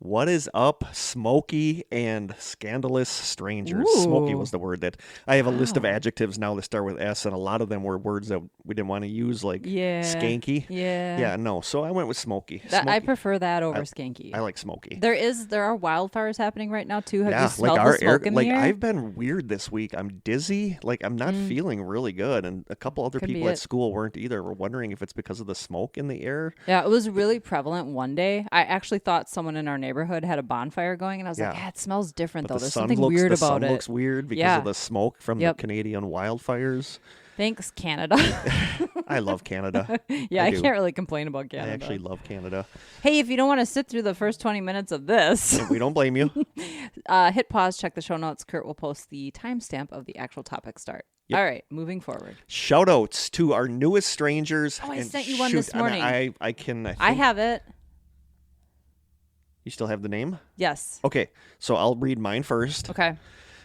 What is up, smoky and scandalous strangers? Ooh. Smoky was the word that I have a list of adjectives now that start with S, and a lot of them were words that we didn't want to use, like skanky. Yeah, no. So I went with smoky. I prefer that over skanky. I like smoky. There are wildfires happening right now too. Have you smelled like the smoke in the air? I've been weird this week. I'm dizzy. Like I'm not feeling really good, and a couple other people at school weren't either. We're wondering if it's because of the smoke in the air. Yeah, it was really prevalent one day. I actually thought someone in our neighborhood had a bonfire going, and I was like, it smells different though. There's something weird about it. The sun looks weird because of the smoke from the Canadian wildfires. Thanks, Canada. I love Canada. I can't really complain about Canada. I actually love Canada. Hey, if you don't want to sit through the first 20 minutes of this, we don't blame you. Hit pause, check the show notes. Kurt will post the timestamp of the actual topic start. Yep. All right, moving forward. Shout outs to our newest strangers. Oh, I sent you one this morning. I have it. You still have the name? Yes. Okay, so I'll read mine first. Okay.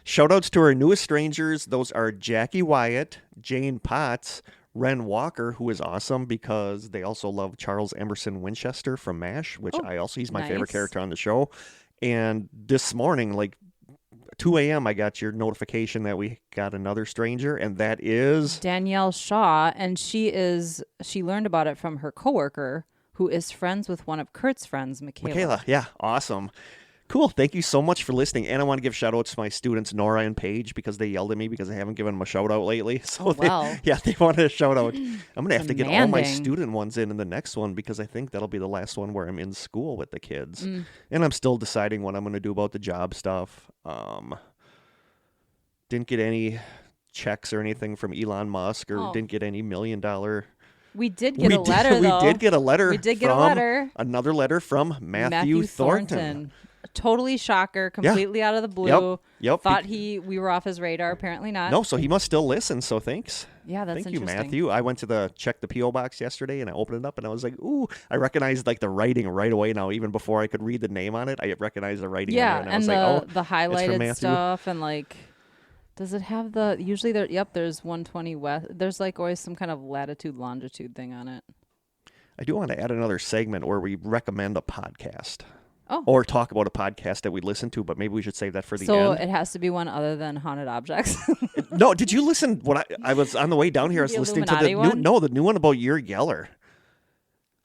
Shoutouts to our newest strangers. Those are Jackie Wyatt, Jane Potts, Ren Walker, who is awesome because they also love Charles Emerson Winchester from MASH, which he's my favorite character on the show. And this morning, like 2 a.m., I got your notification that we got another stranger, and that is Danielle Shaw, and she learned about it from her coworker, who is friends with one of Kurt's friends, Michaela. Yeah, awesome. Cool. Thank you so much for listening. And I want to give shout outs to my students, Nora and Paige, because they yelled at me because I haven't given them a shout out lately. So they wanted a shout out. I'm going to have to get all my student ones in the next one because I think that'll be the last one where I'm in school with the kids. And I'm still deciding what I'm going to do about the job stuff. Didn't get any checks or anything from Elon Musk or didn't get any $1 million. We did get a letter, though. We did get a letter. Another letter from Matthew Thornton. Totally shocker, completely out of the blue. Yep. Thought we were off his radar. Apparently not. No, so he must still listen, so thanks. Yeah, that's Thank you, interesting. Matthew. I went to check the P.O. box yesterday, and I opened it up, and I was like, ooh, I recognized like the writing right away now. Even before I could read the name on it, I recognized the writing on it. And I was like, the highlighted stuff, and like... Does it have usually there's 120 west. There's like always some kind of latitude, longitude thing on it. I do want to add another segment where we recommend a podcast. Oh. Or talk about a podcast that we listen to, but maybe we should save that for the end. So it has to be one other than Haunted Objects. No, did you listen when I was on the way down here, I was listening to the new one about Uri Geller.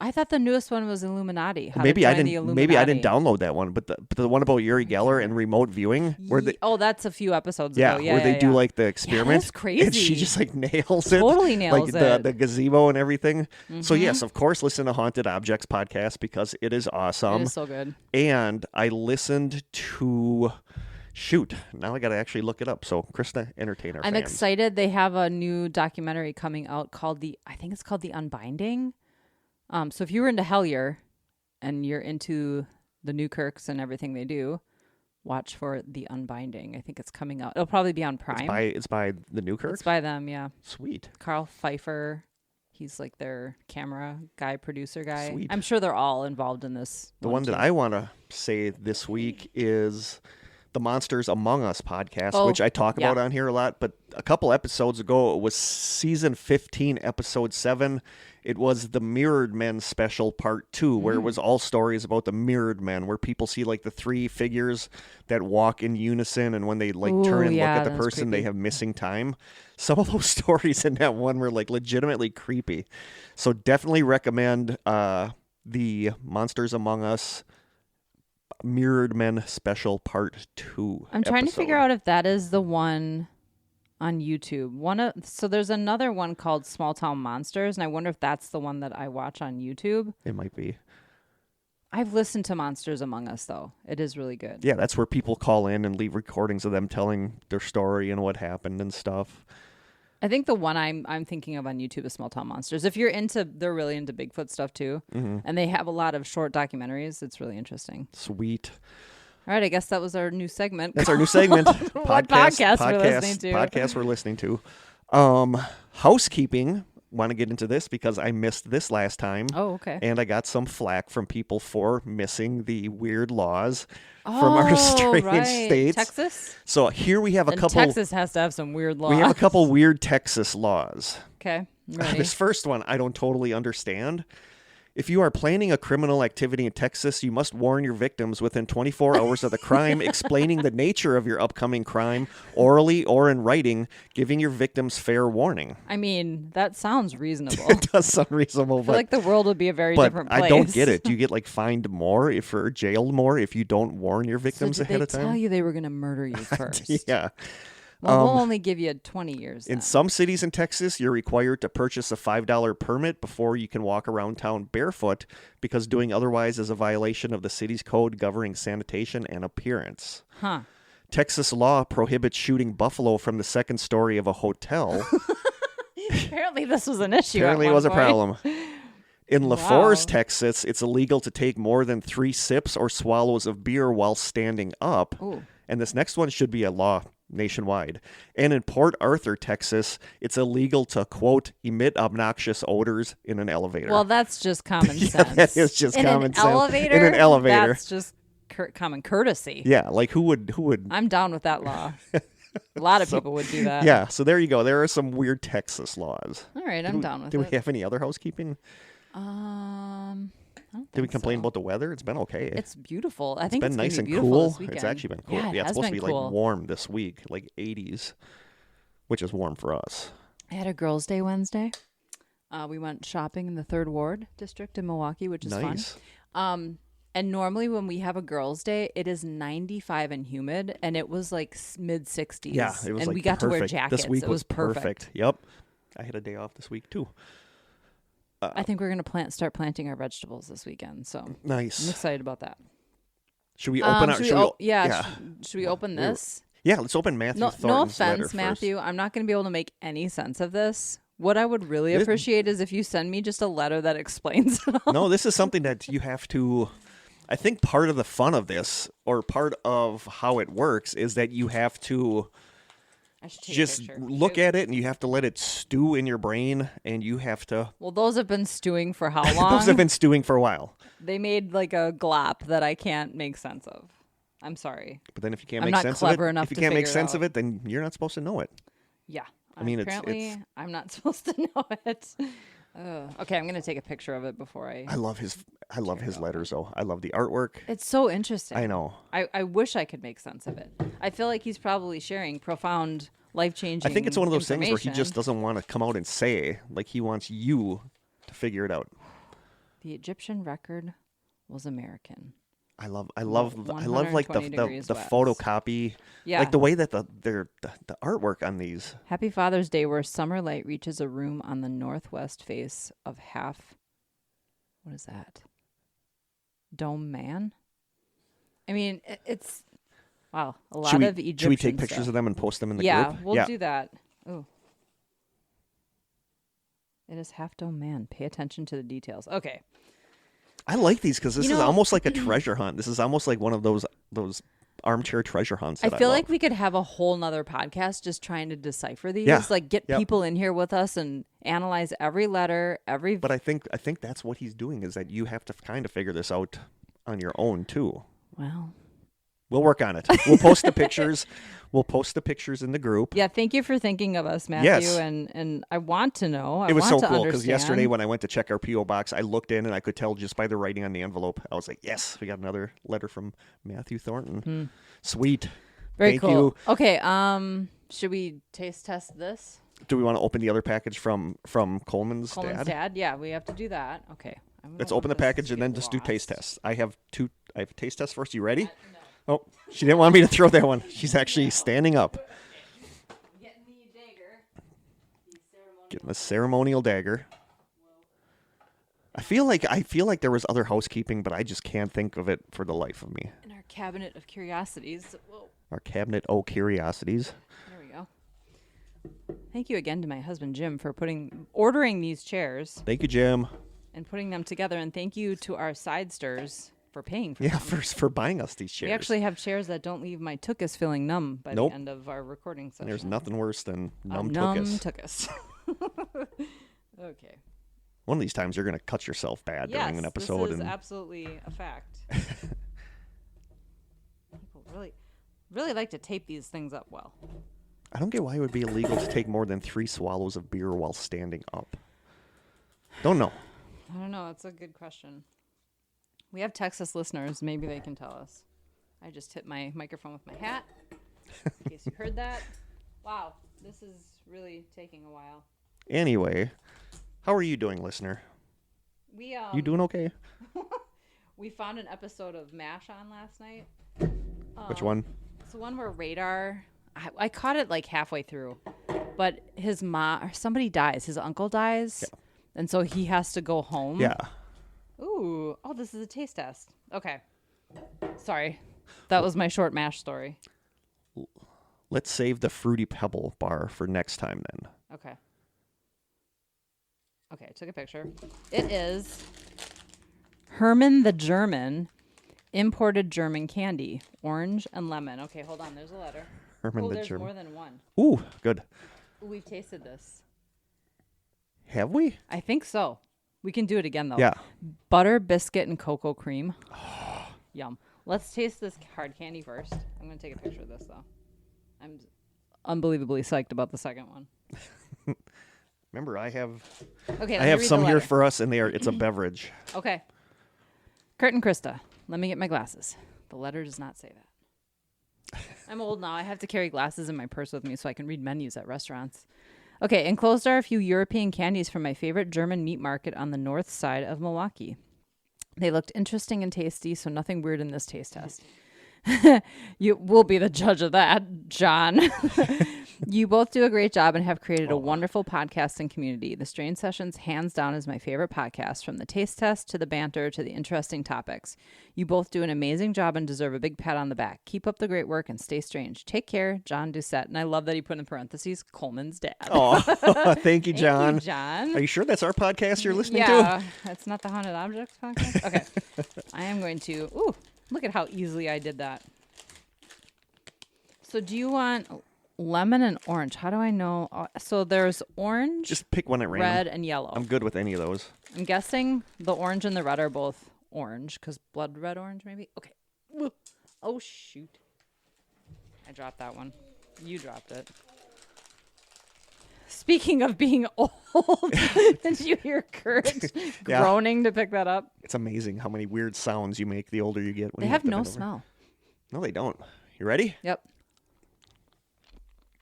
I thought the newest one was Illuminati. Maybe I didn't download that one, but the one about Uri Geller and remote viewing, where that's a few episodes ago. Yeah, where they do like the experiment. That's crazy. And she just like nails it. Totally nails it. Like the gazebo and everything. Mm-hmm. So yes, of course, listen to Haunted Objects podcast because it is awesome. It is so good. And I listened to. Shoot, now I got to actually look it up. So, Krista, entertain our I'm fans. excited. They have a new documentary coming out called The Unbinding. So if you were into Hellier and you're into the Newkirks and everything they do, watch for The Unbinding. I think it's coming out. It'll probably be on Prime. It's by the Newkirks? It's by them, yeah. Sweet. Carl Pfeiffer. He's like their camera guy, producer guy. Sweet. I'm sure they're all involved in this. The one that I want to say this week is the Monsters Among Us podcast, which I talk about on here a lot. But a couple episodes ago, it was season 15, episode 7. It was the Mirrored Men special part 2, where it was all stories about the Mirrored Men, where people see like the 3 figures that walk in unison, and when they turn and look at the person, they have missing time. Some of those stories in that one were like legitimately creepy. So definitely recommend the Monsters Among Us Mirrored Men special part 2. I'm trying to figure out if that is the one on YouTube. So there's another one called Small Town Monsters, and I wonder if that's the one that I watch on YouTube. It might be. I've listened to Monsters Among Us, though. It is really good. Yeah, that's where people call in and leave recordings of them telling their story and what happened and stuff. I think the one I'm thinking of on YouTube is Small Town Monsters. If they're really into Bigfoot stuff too, and they have a lot of short documentaries. It's really interesting. Sweet. All right, I guess that was our new segment. That's our new segment. Podcast we're listening to. Podcast we're listening to. Housekeeping. want to get into this because I missed this last time. Oh, okay. And I got some flack from people for missing the weird laws from our strange states. Texas? So here we have a couple. Texas has to have some weird laws. We have a couple weird Texas laws. Okay. Ready. This first one I don't totally understand. If you are planning a criminal activity in Texas, you must warn your victims within 24 hours of the crime, explaining the nature of your upcoming crime, orally or in writing, giving your victims fair warning. I mean, that sounds reasonable. It does sound reasonable, I feel like the world would be a very different place. I don't get it. Do you get like fined more or jailed more if you don't warn your victims ahead of time? They tell you they were going to murder you first. Yeah. Well, we'll only give you 20 years. In some cities in Texas, you're required to purchase a $5 permit before you can walk around town barefoot because doing otherwise is a violation of the city's code governing sanitation and appearance. Huh. Texas law prohibits shooting buffalo from the second story of a hotel. Apparently this was an issue. Apparently it was a problem. In La Force, Wow. Texas, it's illegal to take more than 3 sips or swallows of beer while standing up. Ooh. And this next one should be a law nationwide. And in Port Arthur, Texas, it's illegal to, quote, emit obnoxious odors in an elevator. Well, that's just common sense. Yeah, that is just common sense. Elevator? In an elevator. That's just common courtesy. Yeah, like who would... I'm down with that law. A lot of people would do that. Yeah, so there you go. There are some weird Texas laws. All right, I'm down with Do it. we have any other housekeeping? I don't Did we think complain so. about the weather? It's been okay. It's beautiful. I It's think been it's nice gonna and be beautiful cool. this weekend. It's actually been cool. Yeah, it's supposed to be cool. like warm this week, like 80s, which is warm for us. I had a girls' day Wednesday. We went shopping in the 3rd Ward district in Milwaukee, which is Nice. fun. And normally when we have a girls' day, it is 95 and humid, and it was like mid 60s. Yeah, it was and like we got to wear perfect. jackets. This week it was perfect. Yep. I had a day off this week too. I think we're gonna start planting our vegetables this weekend, so I'm Nice. excited about that. Should we open our? Should we open this? Yeah, let's open Matthew No Thornton's letter offense, first. Matthew. I'm not going to be able to make any sense of this. What I would really appreciate is if you send me just a letter that explains it all. No, this is something that you have to. I think part of the fun of this, or part of how it works, is that you have to I should take a just picture. look at it and you have to let it stew in your brain, and you have to. Well, those have been stewing for how long? Those have been stewing for a while. They made like a glop that I can't make sense of. I'm sorry. But then if you can't I'm make not sense of it, clever enough if you to can't make figure it sense out. of it, then you're not supposed to know it. Yeah. I mean, apparently I'm not supposed to know it. Okay, I'm going to take a picture of it before I love his letters though. I love the artwork. It's so interesting. I know. I wish I could make sense of it. I feel like he's probably sharing profound, life-changing I think it's one of those things where he information. just doesn't want to come out and say, like he wants you to figure it out. The Egyptian record was American. I love like 120 degrees the west. photocopy, Yeah. like the way that the artwork on these. Happy Father's Day, where summer light reaches a room on the northwest face of half. What is that? Dome Man? I mean, it's wow. A lot of Egyptian Should we take stuff. pictures of them and post them in the Yeah, group? we'll do that. Oh. It is half Dome Man. Pay attention to the details. Okay. I like these because this You is know- almost like a treasure hunt. This is almost like one of those armchair treasure hunts. I That feel love. like we could have a whole nother podcast just trying to decipher these. Yeah. Like get Yep. people in here with us and analyze every letter, every But I think that's what he's doing is that you have to kind of figure this out on your own too. well. We'll work on it. We'll post the pictures. We'll post the pictures in the group. Yeah, thank you for thinking of us, Matthew. Yes. And I want to know. It was so cool because because yesterday when I went to check our P.O. box, I looked in and I could tell just by the writing on the envelope. I was like, yes, we got another letter from Matthew Thornton. Sweet. very Thank cool. you. Okay, should we taste test this? Do we want to open the other package from Coleman's Coleman's dad? dad? Yeah, we have to do that. Okay. I'm gonna Let's open the this package and to then get just do taste lost. tests. I have a taste test first. You ready? Oh, she didn't want me to throw that one. She's actually standing up. Getting the dagger. The ceremonial. Getting the ceremonial dagger. I feel like there was other housekeeping, but I just can't think of it for the life of me. In our cabinet of curiosities. Whoa. Our cabinet o' curiosities. There we go. Thank you again to my husband Jim for ordering these chairs Thank you, Jim. and putting them together, and thank you to our sidesters for paying for Yeah, them. for buying us these chairs. We actually have chairs that don't leave my tuchus feeling numb by Nope. the end of our recording session. There's nothing worse than numb numb tuchus. tuchus. Okay. One of these times you're going to cut yourself bad during an episode. This is absolutely a fact. People really like to tape these things up well. I don't get why it would be illegal to take more than 3 swallows of beer while standing up. Don't know. I don't know. It's a good question. We have Texas listeners. Maybe they can tell us. I just hit my microphone with my hat. In case you heard that. Wow. This is really taking a while. Anyway, how are you doing, listener? You doing okay? We found an episode of MASH on last night. Which one? It's the one where Radar... I caught it like halfway through. But his mom... Somebody dies. His uncle dies. Yeah. And so he has to go home. Yeah. Ooh. Oh, this is a taste test. Okay. Sorry. That was my short MASH story. Let's save the Fruity Pebble bar for next time then. Okay. Okay, I took a picture. It is Herman the German imported German candy. Orange and lemon. Okay, hold on. There's a letter. Herman the there's German. More than one. Ooh, good. Ooh, we've tasted this. Have we? I think so. We can do it again, though. Yeah. Butter, biscuit, and cocoa cream. Yum. Let's taste this hard candy first. I'm going to take a picture of this, though. I'm unbelievably psyched about the second one. Remember, I have read some here for us, and it's a beverage. Okay. Kurt and Krista, let me get my glasses. The letter does not say that. I'm old now. I have to carry glasses in my purse with me so I can read menus at restaurants. Okay, enclosed are a few European candies from my favorite German meat market on the north side of Milwaukee. They looked interesting and tasty, so nothing weird in this taste test. You will be the judge of that, John. You both do a great job and have created a wonderful podcasting community. The Strange Sessions, hands down, is my favorite podcast, from the taste test to the banter to the interesting topics. You both do an amazing job and deserve a big pat on the back. Keep up the great work and stay strange. Take care, John Doucette. And I love that he put in parentheses Coleman's dad. Oh, thank you, John. Thank you, John. Are you sure that's our podcast you're listening to? Yeah, that's not the Haunted Objects podcast? Okay. I am going to... Ooh, look at how easily I did that. So do you want... lemon and orange. How do I know? So there's orange. Just pick one at random. Red and yellow. I'm good with any of those. I'm guessing the orange and the red are both orange because blood red orange maybe. Okay. Oh shoot! I dropped that one. You dropped it. Speaking of being old, did you hear Kurt groaning to pick that up? It's amazing how many weird sounds you make the older you get. They have no smell. No, they don't. You ready? Yep.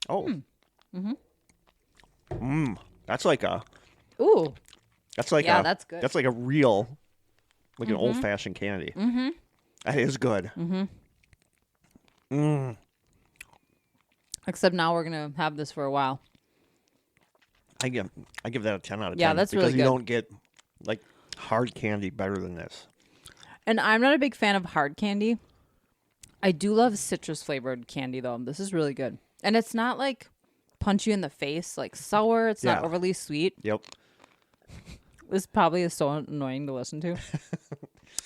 Oh. That's like a... Ooh. That's like yeah, that's good. That's like a real... Like an old-fashioned candy. Mm-hmm. That is good. Except now we're going to have this for a while. I give that a 10 out of 10. Yeah, that's really good. Because you don't get, like, hard candy better than this. And I'm not a big fan of hard candy. I do love citrus-flavored candy, though. This is really good. And it's not like punch you in the face, like sour. It's not overly sweet. Yep. This probably is so annoying to listen to,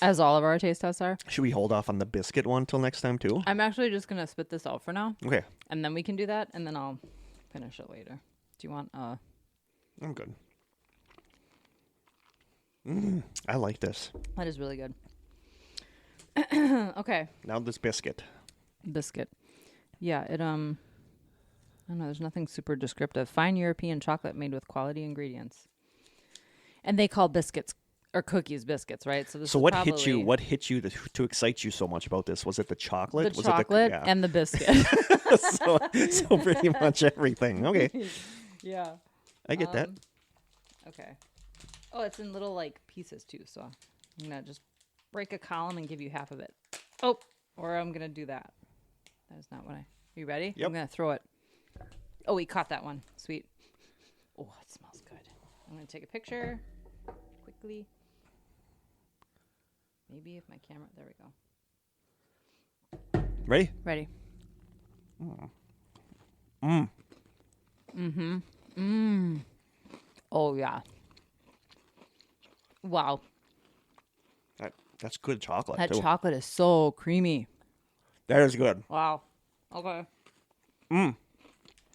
as all of our taste tests are. Should we hold off on the biscuit one till next time, too? I'm actually just going to spit this out for now. Okay. And then we can do that, and then I'll finish it later. Do you want... I'm good. I like this. That is really good. Okay. Now this biscuit. Biscuit. Yeah, it... I don't know, there's nothing super descriptive. Fine European chocolate made with quality ingredients. And they call biscuits or cookies biscuits, right? So this what hit you? What hit you to excite you so much about this? Was it the chocolate? The chocolate and the biscuit. so pretty much everything. Okay. Yeah. I get that. Okay. Oh, it's in little like pieces too. So I'm gonna just break a column and give you half of it. Oh, or I'm gonna do that. That is not what I. Are you ready? Yep. I'm gonna throw it. Oh, we caught that one. Sweet. Oh, it smells good. I'm going to take a picture quickly. Maybe if my camera... There we go. Ready? Ready. Oh, yeah. Wow. That's good chocolate, That too. chocolate is so creamy. That is good. Wow. Okay.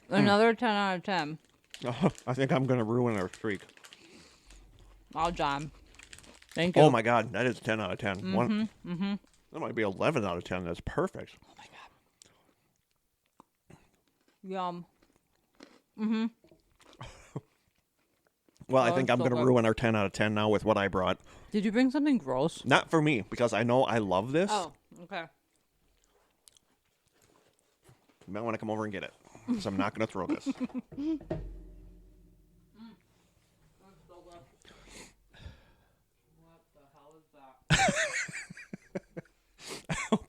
Another 10 out of 10. I think I'm going to ruin our streak. Oh, John. Thank you. Oh my God, that is 10 out of 10. That might be 11 out of 10. That's perfect. Oh my God. Yum. Well, I think I'm so going to good. ruin our 10 out of 10 now with what I brought. Did you bring something gross? Not for me, because I know I love this. Oh, okay. You might want to come over and get it, because I'm not going to throw this.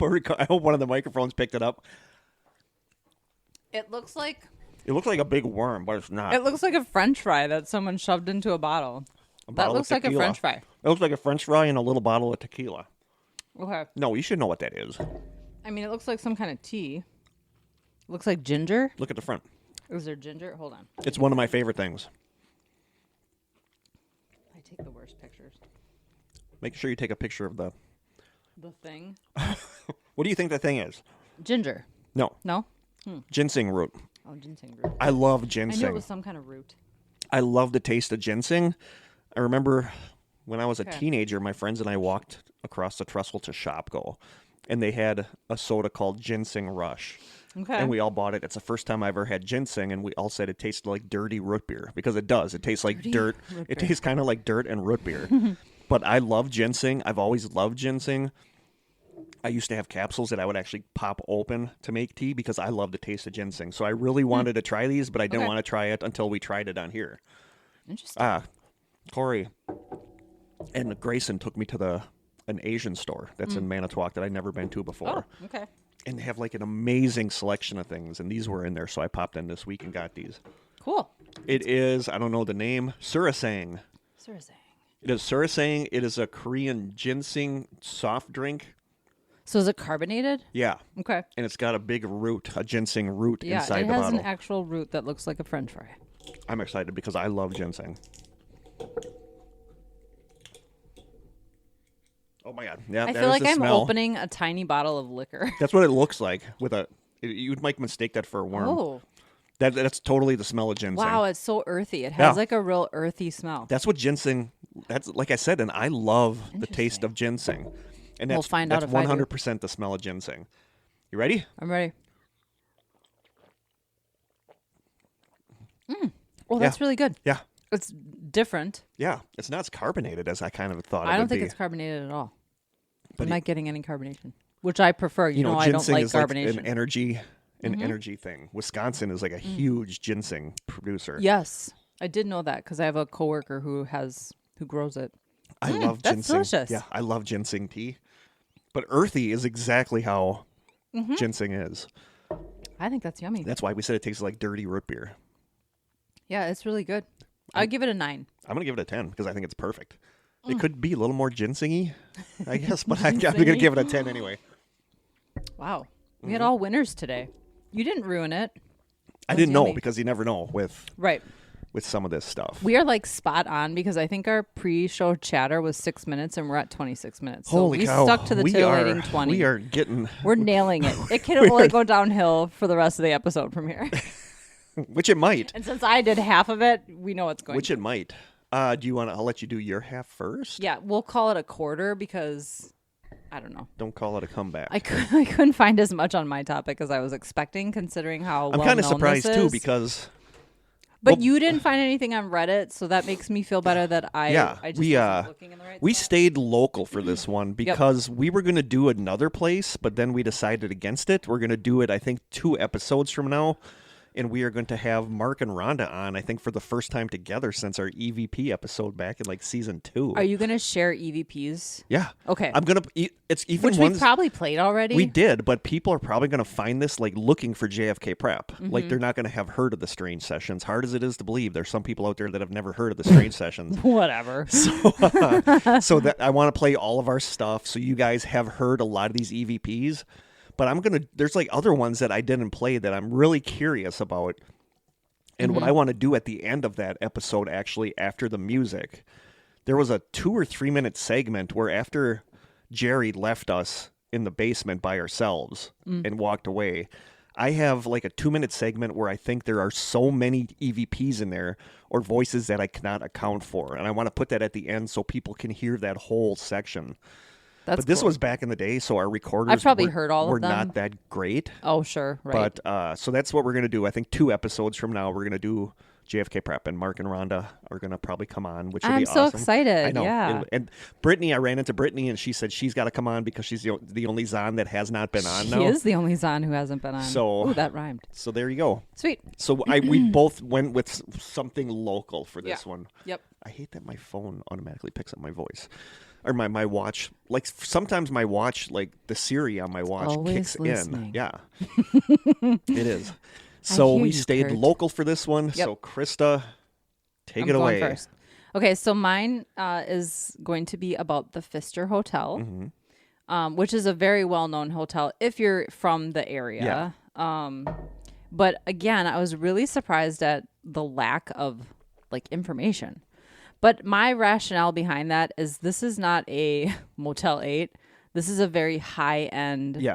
I hope one of the microphones picked it up. It looks like It looks like a big worm, but it's not. it looks like a French fry that someone shoved into a bottle. A That bottle of looks like a tequila. French fry. It looks like a French fry and a little bottle of tequila. Okay. No, you should know what that is. I mean, it looks like some kind of tea. Looks like ginger. Look at the front. Is there ginger? Hold on. It's one of my favorite things. I take the worst pictures. Make sure you take a picture of the... The thing. What do you think the thing is? Ginger. No. No? Ginseng root. Oh, ginseng root. I love I ginseng. knew it was some kind of root. I love the taste of ginseng. I remember when I was a Okay. teenager, my friends and I walked across the trestle to Shopko, and they had a soda called Ginseng Rush. Okay. And we all bought it. It's the first time I ever had ginseng, and we all said it tasted like dirty root beer, because it does. It tastes like dirt. root It beer. tastes kind of like dirt and root beer. But I love ginseng. I've always loved ginseng. I used to have capsules that I would actually pop open to make tea because I love the taste of ginseng. So I really wanted to try these, but I didn't Okay. want to try it until we tried it on here. Interesting. Corey and Grayson took me to an Asian store that's in Manitowoc that I'd never been to before. Oh, okay. And they have like an amazing selection of things, and these were in there, so I popped in this week and got these. Cool. It is, I don't know the name, surasang. Seriously. It is surasang. It is a Korean ginseng soft drink. So is it carbonated? Yeah. Okay. And it's got a big root, a ginseng root Yeah, inside it the has bottle. an actual root that looks like a French fry. I'm excited because I love ginseng. Oh my God. Yeah, I that feel is like the I'm smell. opening a tiny bottle of liquor. That's what it looks like with a... You might mistake that for a worm. Oh. That's totally the smell of ginseng. Wow, it's so earthy. It has Yeah. like a real earthy smell. That's what ginseng... That's like I said, and I love the taste of ginseng. And We'll that's, find out that's if I do. 100% the smell of ginseng. You ready? I'm ready. Well, Yeah. that's really good. Yeah. It's different. Yeah. It's not as carbonated as I kind of thought it I don't would think be. it's carbonated at all. But I'm not getting any carbonation, which I prefer. You know, I don't ginseng like is like carbonation. an energy thing. Wisconsin is like a huge ginseng producer. Yes, I did know that because I have a coworker who grows it. I love that's ginseng. delicious. Yeah, I love ginseng tea. But earthy is exactly how ginseng is. I think that's yummy. That's why we said it tastes like dirty root beer. Yeah, it's really good. I'd give it a 9. I'm going to give it a 10 because I think it's perfect. It could be a little more ginseng-y, I guess, but I'm going to give it a 10 anyway. Wow, we had all winners today. You didn't ruin it. I That's didn't know yummy. because you never know with Right. some of this stuff. We are like spot on because I think our pre-show chatter was 6 minutes and we're at 26 minutes. So Holy we cow. stuck to the titillating 20. We are getting... We're nailing it. It can only go downhill for the rest of the episode from here. Which it might. And since I did half of it, we know it's going Which it might. Do you want to... I'll let you do your half first. Yeah, we'll call it a quarter because I don't know. Don't call it a comeback. I couldn't find as much on my topic as I was expecting, considering how I'm well kind of known surprised this too is. because But well, you didn't find anything on Reddit, so that makes me feel better that I just wasn't looking in the right we spot. stayed local for this one because we were going to do another place, but then we decided against it. We're going to do it, I think, 2 episodes from now. And we are going to have Mark and Rhonda on, I think, for the first time together since our EVP episode back in like season 2. Are you going to share EVPs? Yeah. Okay. I'm going to... It's even Which ones... we probably played already. We did, but people are probably going to find this like looking for JFK Prep. Mm-hmm. Like they're not going to have heard of the Strange Sessions. Hard as it is to believe, there's some people out there that have never heard of the Strange Sessions. Whatever. So that I want to play all of our stuff so you guys have heard a lot of these EVPs. But there's like other ones that I didn't play that I'm really curious about. And what I want to do at the end of that episode, actually, after the music, there was a 2 or 3 minute segment where after Jerry left us in the basement by ourselves and walked away, I have like a 2-minute segment where I think there are so many EVPs in there or voices that I cannot account for. And I want to put that at the end so people can hear that whole section. But this was back in the day, so our recorders I've probably heard all were of them. not that great. Oh, sure. Right. But so that's what we're going to do. I think 2 episodes from now, we're going to do JFK Prep, and Mark and Rhonda are going to probably come on, which will be awesome. I'm so excited. I know. Yeah. And Brittany, I ran into Brittany, and she said she's got to come on because she's the only Zahn that has not been on now. She is the only Zahn who hasn't been on. So, ooh, that rhymed. So there you go. Sweet. So we both went with something local for this one. Yep. I hate that my phone automatically picks up my voice. Or my watch, like sometimes my watch, like the Siri on my watch kicks in. Yeah, it is. So we stayed local for this one. Yep. So Krista, take it away. First. Okay, so mine is going to be about the Pfister Hotel, which is a very well-known hotel if you're from the area. Yeah. But again, I was really surprised at the lack of like information. But my rationale behind that is this is not a Motel 8. This is a very high-end,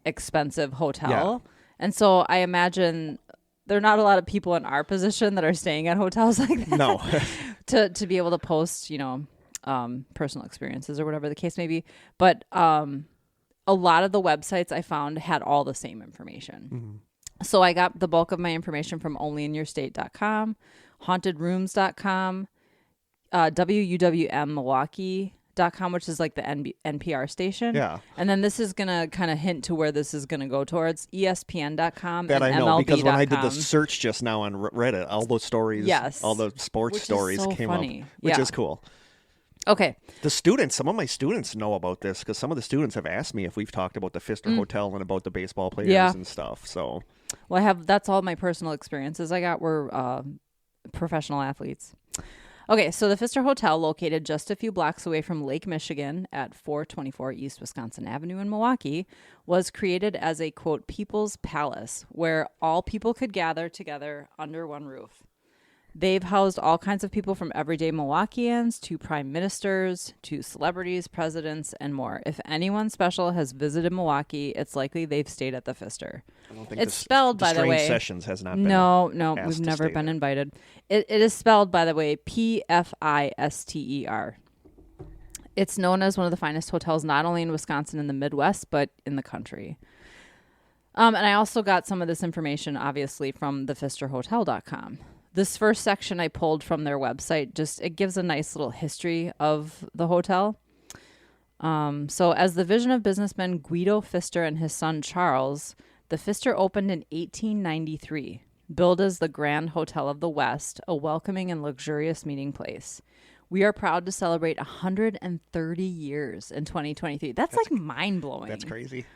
expensive hotel. Yeah. And so I imagine there are not a lot of people in our position that are staying at hotels like that. No. to be able to post, personal experiences or whatever the case may be. But a lot of the websites I found had all the same information. Mm-hmm. So I got the bulk of my information from onlyinyourstate.com, hauntedrooms.com, WUWM Milwaukee.com, which is like the NPR station. Yeah. And then this is going to kind of hint to where this is going to go towards ESPN.com. That and I know MLB.com. because when I did the search just now on Reddit, all those stories, all the sports stories came up, which is cool. Okay. Some of my students know about this because some of the students have asked me if we've talked about the Pfister Hotel and about the baseball players and stuff. So, well, that's all my personal experiences I got were professional athletes. Okay, so the Pfister Hotel, located just a few blocks away from Lake Michigan at 424 East Wisconsin Avenue in Milwaukee, was created as a, quote, people's palace, where all people could gather together under one roof. They've housed all kinds of people from everyday Milwaukeeans to prime ministers to celebrities, presidents, and more. If anyone special has visited Milwaukee, it's likely they've stayed at the Pfister. I don't think it's spelled, by the way. Sessions has not been. No, we've never been invited. It is spelled, by the way, Pfister. It's known as one of the finest hotels, not only in Wisconsin and the Midwest, but in the country. And I also got some of this information, obviously, from thepfisterhotel.com. This first section I pulled from their website, it gives a nice little history of the hotel. So as the vision of businessman Guido Pfister and his son Charles, the Pfister opened in 1893, billed as the Grand Hotel of the West, a welcoming and luxurious meeting place. We are proud to celebrate 130 years in 2023. That's like mind-blowing. That's crazy.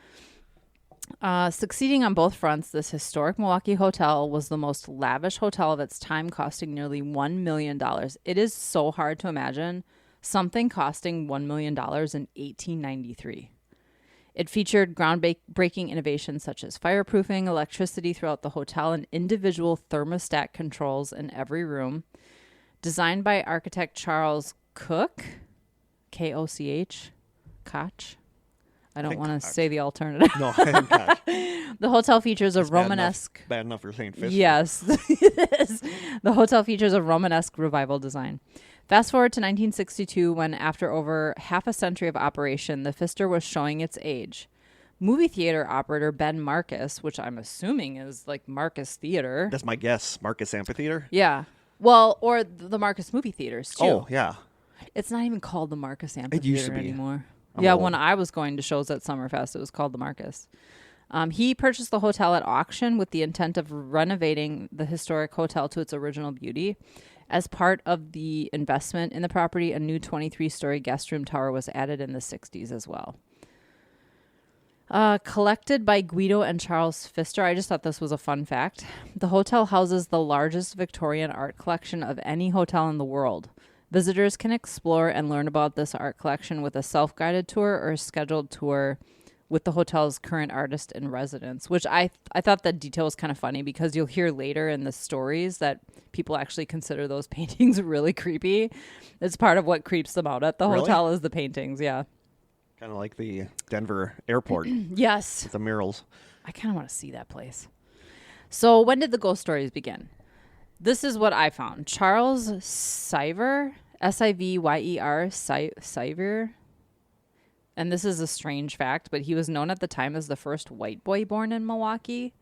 Succeeding on both fronts, this historic Milwaukee hotel was the most lavish hotel of its time, costing nearly $1 million. It is so hard to imagine something costing $1 million in 1893. It featured groundbreaking innovations such as fireproofing, electricity throughout the hotel, and individual thermostat controls in every room. Designed by architect Charles Koch, K-O-C-H, Koch. I don't want to say the alternative. No, I think not. The hotel features a Romanesque... Bad enough for saying Pfister. Yes, it is. The hotel features a Romanesque revival design. Fast forward to 1962 when, after over half a century of operation, the Pfister was showing its age. Movie theater operator Ben Marcus, which I'm assuming is like Marcus Theater. That's my guess. Marcus Amphitheater? Yeah. Well, or the Marcus movie theaters, too. Oh, yeah. It's not even called the Marcus Amphitheater it used to be. anymore. When I was going to shows at Summerfest, it was called the Marcus. He purchased the hotel at auction with the intent of renovating the historic hotel to its original beauty. As part of the investment in the property, a new 23-story guest room tower was added in the 60s as well. Collected by Guido and Charles Pfister, I just thought this was a fun fact. The hotel houses the largest Victorian art collection of any hotel in the world. Visitors can explore and learn about this art collection with a self-guided tour or a scheduled tour with the hotel's current artist in residence, which I thought that detail was kind of funny because you'll hear later in the stories that people actually consider those paintings really creepy. It's part of what creeps them out at the hotel is the paintings, yeah. Kind of like the Denver airport. Yes. With the murals. I kind of want to see that place. So when did the ghost stories begin? This is what I found. Charles Siver, Siver, Siver. And this is a strange fact, but he was known at the time as the first white boy born in Milwaukee.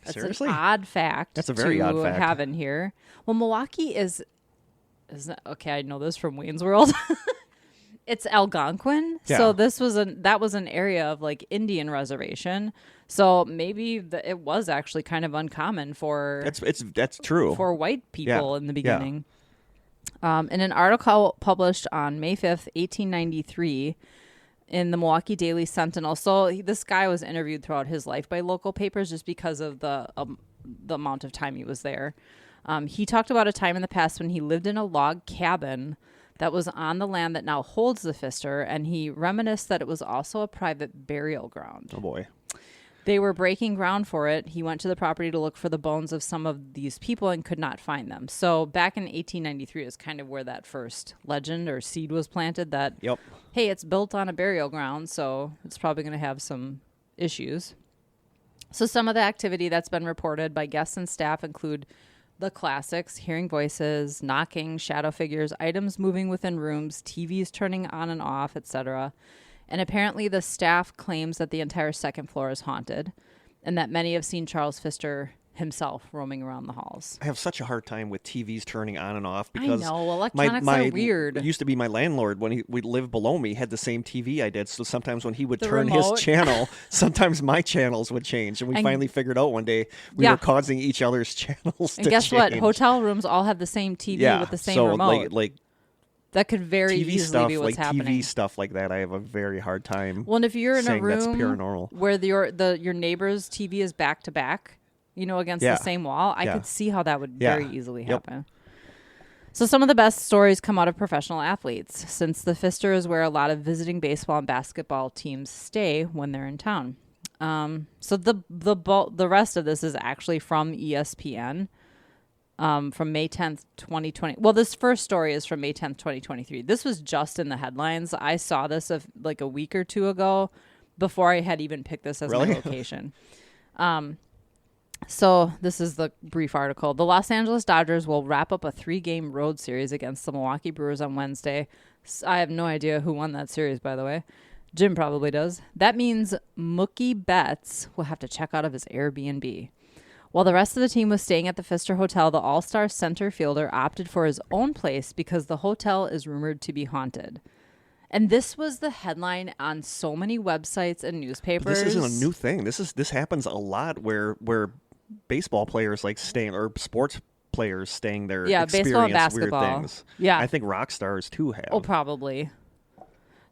That's Seriously? an odd fact. That's a very odd fact. Have in here. Well, Milwaukee is okay. I know this from Wayne's World. It's Algonquin, so that was an area of like Indian reservation. So maybe it was actually kind of uncommon for that's true for white people in the beginning. In an article published on May 5th, 1893. In the Milwaukee Daily Sentinel. So this guy was interviewed throughout his life by local papers just because of the amount of time he was there. He talked about a time in the past when he lived in a log cabin that was on the land that now holds the Pfister, and he reminisced that it was also a private burial ground. Oh, boy. They were breaking ground for it. He went to the property to look for the bones of some of these people and could not find them. So back in 1893 is kind of where that first legend or seed was planted that, hey, it's built on a burial ground, so it's probably going to have some issues. So some of the activity that's been reported by guests and staff include the classics, hearing voices, knocking, shadow figures, items moving within rooms, TVs turning on and off, etc. And apparently the staff claims that the entire second floor is haunted and that many have seen Charles Pfister himself roaming around the halls. I have such a hard time with TVs turning on and off because I know, electronics are weird. It used to be my landlord when we lived below me had the same TV I did. So sometimes when he would turn remote. his channel, sometimes my channels would change. And we finally figured out one day we were causing each other's channels to change. And guess what? Hotel rooms all have the same TV with the same remote. Like that could very TV easily stuff, be what's like happening. TV stuff like that, I have a very hard time. Well, and if you're in a room that's paranormal. where your neighbor's TV is back to back, against the same wall, I could see how that would very easily happen. So some of the best stories come out of professional athletes, since the Pfister is where a lot of visiting baseball and basketball teams stay when they're in town. So the rest of this is actually from ESPN. From May 10th, 2020. Well, this first story is from May 10th, 2023. This was just in the headlines. I saw this like a week or two ago before I had even picked this as my location. So this is the brief article. The Los Angeles Dodgers will wrap up a 3-game road series against the Milwaukee Brewers on Wednesday. I have no idea who won that series, by the way. Jim probably does. That means Mookie Betts will have to check out of his Airbnb. While the rest of the team was staying at the Pfister Hotel, the All-Star center fielder opted for his own place because the hotel is rumored to be haunted. And this was the headline on so many websites and newspapers. But this isn't a new thing. This happens a lot where baseball players like staying, or sports players staying there, baseball and experience weird basketball. things. Yeah. I think rock stars too have. Oh, probably.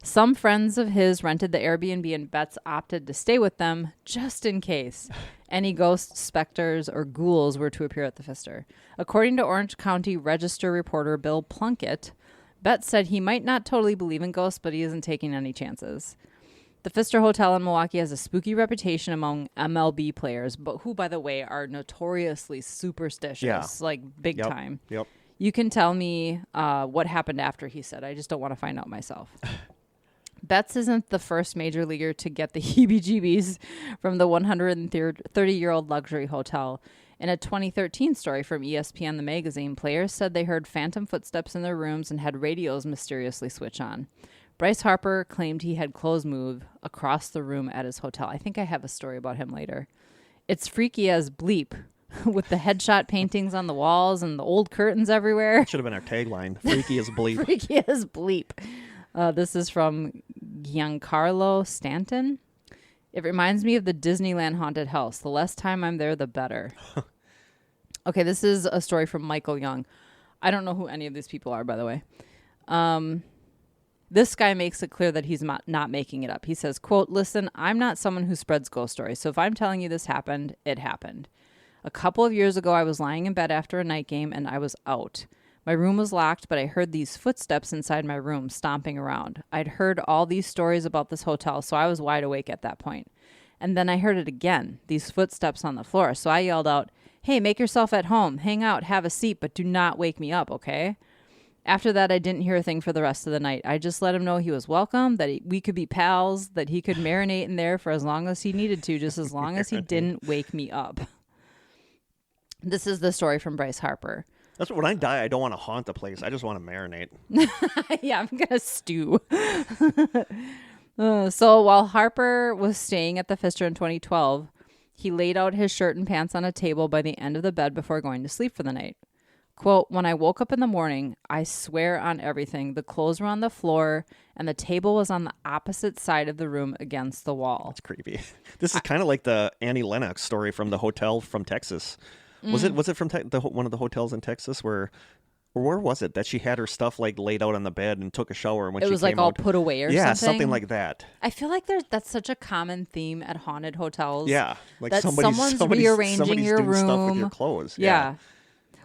Some friends of his rented the Airbnb and Betts opted to stay with them just in case any ghosts, specters, or ghouls were to appear at the Pfister. According to Orange County Register reporter Bill Plunkett, Betts said he might not totally believe in ghosts, but he isn't taking any chances. The Pfister Hotel in Milwaukee has a spooky reputation among MLB players, but who, by the way, are notoriously superstitious, like big time. Yep. You can tell me what happened after, he said. I just don't want to find out myself. Betts isn't the first major leaguer to get the heebie-jeebies from the 130-year-old luxury hotel. In a 2013 story from ESPN the magazine, players said they heard phantom footsteps in their rooms and had radios mysteriously switch on. Bryce Harper claimed he had clothes move across the room at his hotel. I think I have a story about him later. It's freaky as bleep, with the headshot paintings on the walls and the old curtains everywhere. Should have been our tagline, freaky as bleep. Freaky as bleep. This is from Giancarlo Stanton. It reminds me of the Disneyland haunted house. The less time I'm there, the better. Okay, this is a story from Michael Young. I don't know who any of these people are, by the way. This guy makes it clear that he's not making it up. He says, quote, "Listen, I'm not someone who spreads ghost stories. So if I'm telling you this happened, it happened. A couple of years ago, I was lying in bed after a night game and I was out. My room was locked, but I heard these footsteps inside my room stomping around. I'd heard all these stories about this hotel, so I was wide awake at that point. And then I heard it again, these footsteps on the floor. So I yelled out, 'Hey, make yourself at home. Hang out, have a seat, but do not wake me up, okay?' After that, I didn't hear a thing for the rest of the night. I just let him know he was welcome, that we could be pals, that he could marinate in there for as long as he needed to, just as long as he didn't wake me up. This is the story from Bryce Harper. That's when I die, I don't want to haunt the place. I just want to marinate. Yeah, I'm going to stew. So while Harper was staying at the Pfister in 2012, he laid out his shirt and pants on a table by the end of the bed before going to sleep for the night. Quote, when I woke up in the morning, I swear on everything, the clothes were on the floor and the table was on the opposite side of the room against the wall. That's creepy. This is kind of like the Annie Lennox story from the hotel from Texas. Was it from one of the hotels in Texas where was it that she had her stuff like laid out on the bed and took a shower and when it she was came like all out, put away or something? Yeah, something like that. I feel like that's such a common theme at haunted hotels. Yeah, like that someone's rearranging your doing room. Stuff with your clothes. Yeah.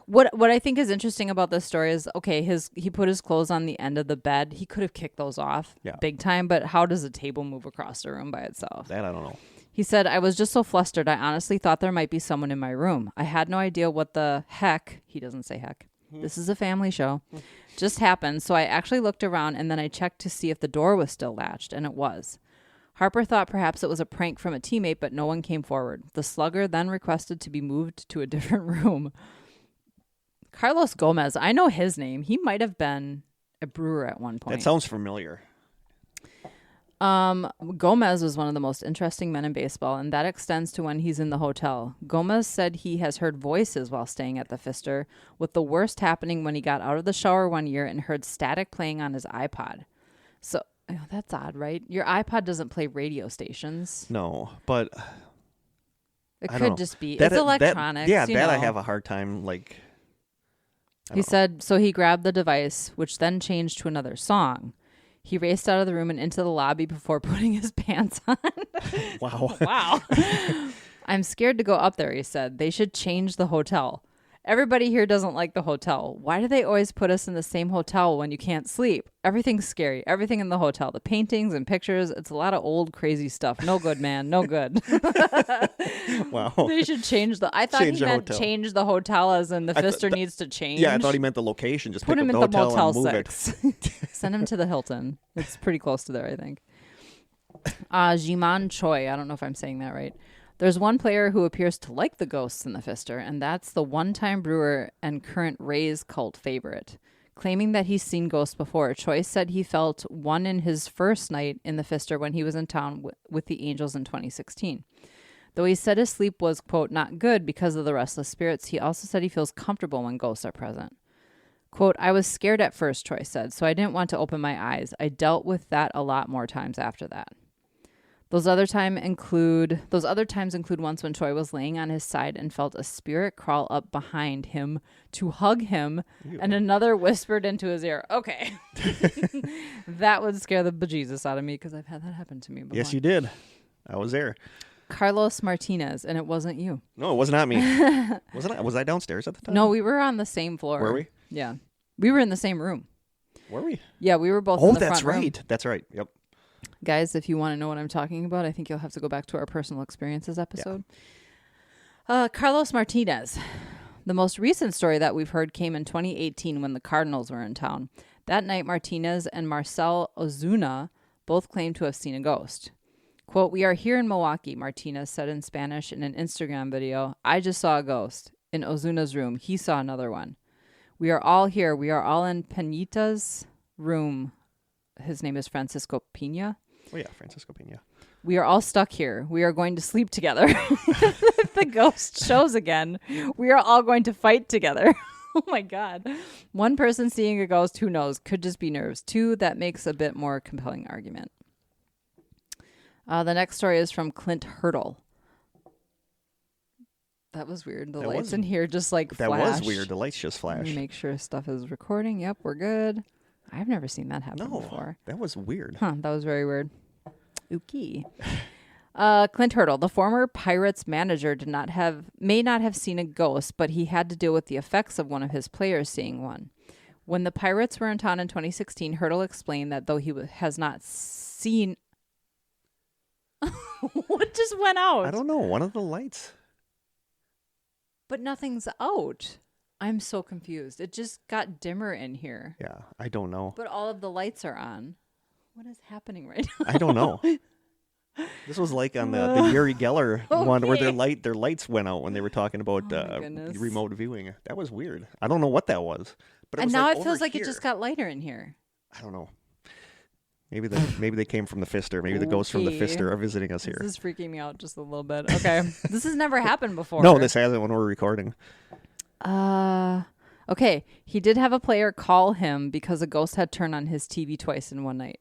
What I think is interesting about this story is, okay, he put his clothes on the end of the bed. He could have kicked those off big time, but how does a table move across the room by itself? That I don't know. He said, I was just so flustered. I honestly thought there might be someone in my room. I had no idea what the heck, he doesn't say heck, this is a family show, just happened. So I actually looked around and then I checked to see if the door was still latched, and it was. Harper thought perhaps it was a prank from a teammate, but no one came forward. The slugger then requested to be moved to a different room. Carlos Gomez, I know his name. He might have been a brewer at one point. That sounds familiar. Gomez was one of the most interesting men in baseball, and that extends to when he's in the hotel. Gomez said he has heard voices while staying at the Pfister, with the worst happening when he got out of the shower one year and heard static playing on his iPod. So, that's odd, right? Your iPod doesn't play radio stations. No, but it could just be. It's electronics. I have a hard time, like... He said, so he grabbed the device, which then changed to another song. He raced out of the room and into the lobby before putting his pants on. Wow. Wow. I'm scared to go up there, he said. They should change the hotel. Everybody here doesn't like the hotel. Why do they always put us in the same hotel when you can't sleep? Everything's scary. Everything in the hotel. The paintings and pictures. It's a lot of old crazy stuff. No good, man. No good. Wow. They should change I thought he meant change the hotel as in the Pfister needs to change. Yeah, I thought he meant the location. Just put him in the the Motel and move 6. Send him to the Hilton. It's pretty close to there, I think. Jiman Choi. I don't know if I'm saying that right. There's one player who appears to like the ghosts in the Pfister, and that's the one-time brewer and current Rays cult favorite. Claiming that he's seen ghosts before, Choi said he felt one in his first night in the Pfister when he was in town with the Angels in 2016. Though he said his sleep was, quote, not good because of the restless spirits, he also said he feels comfortable when ghosts are present. Quote, I was scared at first, Choi said, so I didn't want to open my eyes. I dealt with that a lot more times after that. Those other times include once when Choi was laying on his side and felt a spirit crawl up behind him to hug him, and another whispered into his ear. Okay. That would scare the bejesus out of me because I've had that happen to me before. Yes, you did. I was there. Carlos Martinez, and it wasn't you. No, it was not me. Wasn't I? Was I downstairs at the time? No, we were on the same floor. Were we? Yeah. We were in the same room. Were we? Yeah, we were both in the front room. Oh, that's right. That's right. Yep. Guys, if you want to know what I'm talking about, I think you'll have to go back to our personal experiences episode. Yeah. Carlos Martinez. The most recent story that we've heard came in 2018 when the Cardinals were in town. That night, Martinez and Marcel Ozuna both claimed to have seen a ghost. Quote, we are here in Milwaukee, Martinez said in Spanish in an Instagram video. I just saw a ghost. In Ozuna's room, he saw another one. We are all here. We are all in Penita's room. His name is Francisco Pina. Oh, yeah, Francisco Pina. We are all stuck here. We are going to sleep together. If the ghost shows again, we are all going to fight together. Oh, my God. One person seeing a ghost, who knows, could just be nerves. Two, that makes a bit more compelling argument. The next story is from Clint Hurdle. That was weird. The lights in here just like flashed. That was weird. The lights just flashed. Make sure stuff is recording. Yep, we're good. I've never seen that happen before. That was weird. Huh, that was very weird. Ookie. Clint Hurdle, the former Pirates manager, may not have seen a ghost, but he had to deal with the effects of one of his players seeing one. When the Pirates were in town in 2016, Hurdle explained that though he has not seen... What just went out? I don't know. One of the lights. But nothing's out. I'm so confused. It just got dimmer in here. Yeah, I don't know. But all of the lights are on. What is happening right now? I don't know. This was like on the Yuri Geller one where their lights went out when they were talking about remote viewing. That was weird. I don't know what that was. But and now it feels like here. it just got lighter in here. I don't know. Maybe they came from the Pfister. Maybe the ghosts from the Pfister are visiting us here. This is freaking me out just a little bit. Okay. This has never happened before. No, this hasn't when we're recording. Okay. He did have a player call him because a ghost had turned on his TV twice in one night.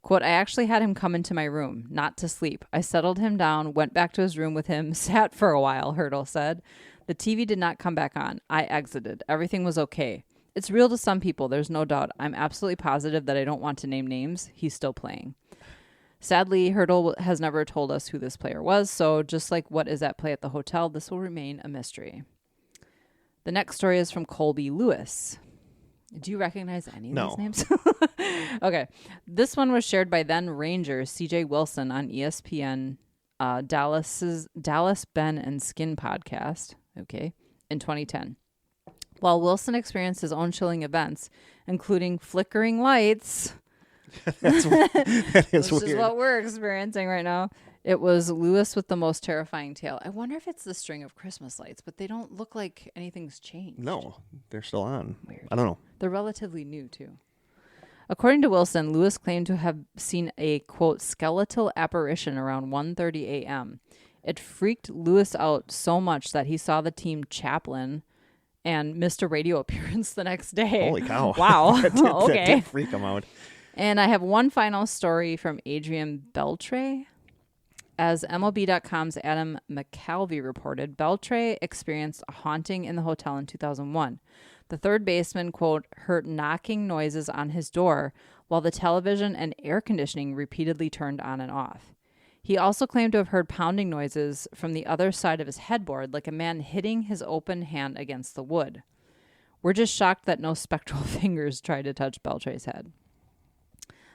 Quote, I actually had him come into my room, not to sleep. I settled him down, went back to his room with him, sat for a while, Hurdle said. The TV did not come back on. I exited. Everything was okay. It's real to some people, there's no doubt. I'm absolutely positive that I don't want to name names. He's still playing. Sadly, Hurdle has never told us who this player was, so just like what is at play at the hotel, this will remain a mystery. The next story is from Colby Lewis. Do you recognize any of these names? Okay. This one was shared by then Ranger CJ Wilson on ESPN Dallas Ben and Skin podcast, okay, in 2010. While Wilson experienced his own chilling events, including flickering lights, that is which weird. is what we're experiencing right now, it was Lewis with the most terrifying tale. I wonder if it's the string of Christmas lights, but they don't look like anything's changed. No, they're still on. Weird. I don't know. They're relatively new, too. According to Wilson, Lewis claimed to have seen a, quote, skeletal apparition around 1:30 a.m. It freaked Lewis out so much that he saw the team chaplain and missed a radio appearance the next day. Holy cow. Wow. That did freak him out. And I have one final story from Adrian Beltre. As MLB.com's Adam McCalvey reported, Beltre experienced a haunting in the hotel in 2001. The third baseman, quote, heard knocking noises on his door while the television and air conditioning repeatedly turned on and off. He also claimed to have heard pounding noises from the other side of his headboard, like a man hitting his open hand against the wood. We're just shocked that no spectral fingers tried to touch Beltre's head.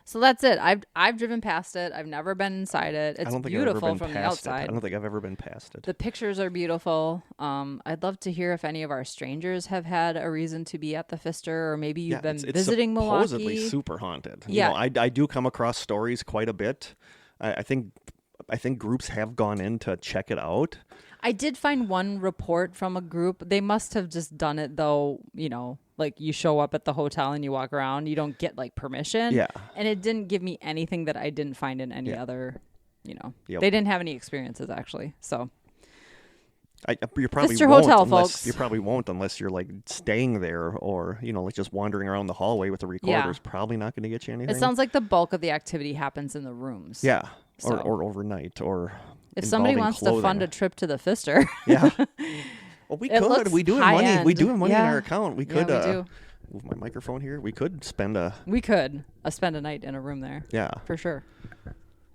So that's it. I've driven past it. I've never been inside it. It's beautiful from the outside. I don't think I've ever been past it. The pictures are beautiful. I'd love to hear if any of our strangers have had a reason to be at the Pfister, or maybe you've been visiting Milwaukee. It's supposedly super haunted. Yeah. You know, I do come across stories quite a bit. I think groups have gone in to check it out. I did find one report from a group. They must have just done it, though, you know, like you show up at the hotel and you walk around. You don't get, like, permission. Yeah. And it didn't give me anything that I didn't find in any other, you know. Yep. They didn't have any experiences, actually. So you probably Pfister won't Hotel, unless, folks. You probably won't unless you're, like, staying there or, you know, like just wandering around the hallway with a recorder is probably not going to get you anything. It sounds like the bulk of the activity happens in the rooms. Yeah. So. Or overnight or if somebody wants to fund a trip to the Pfister. Yeah. Well, we could. We do have money. End. We do have money in our account. We could we do. move my microphone here. We could spend a night in a room there. Yeah. For sure.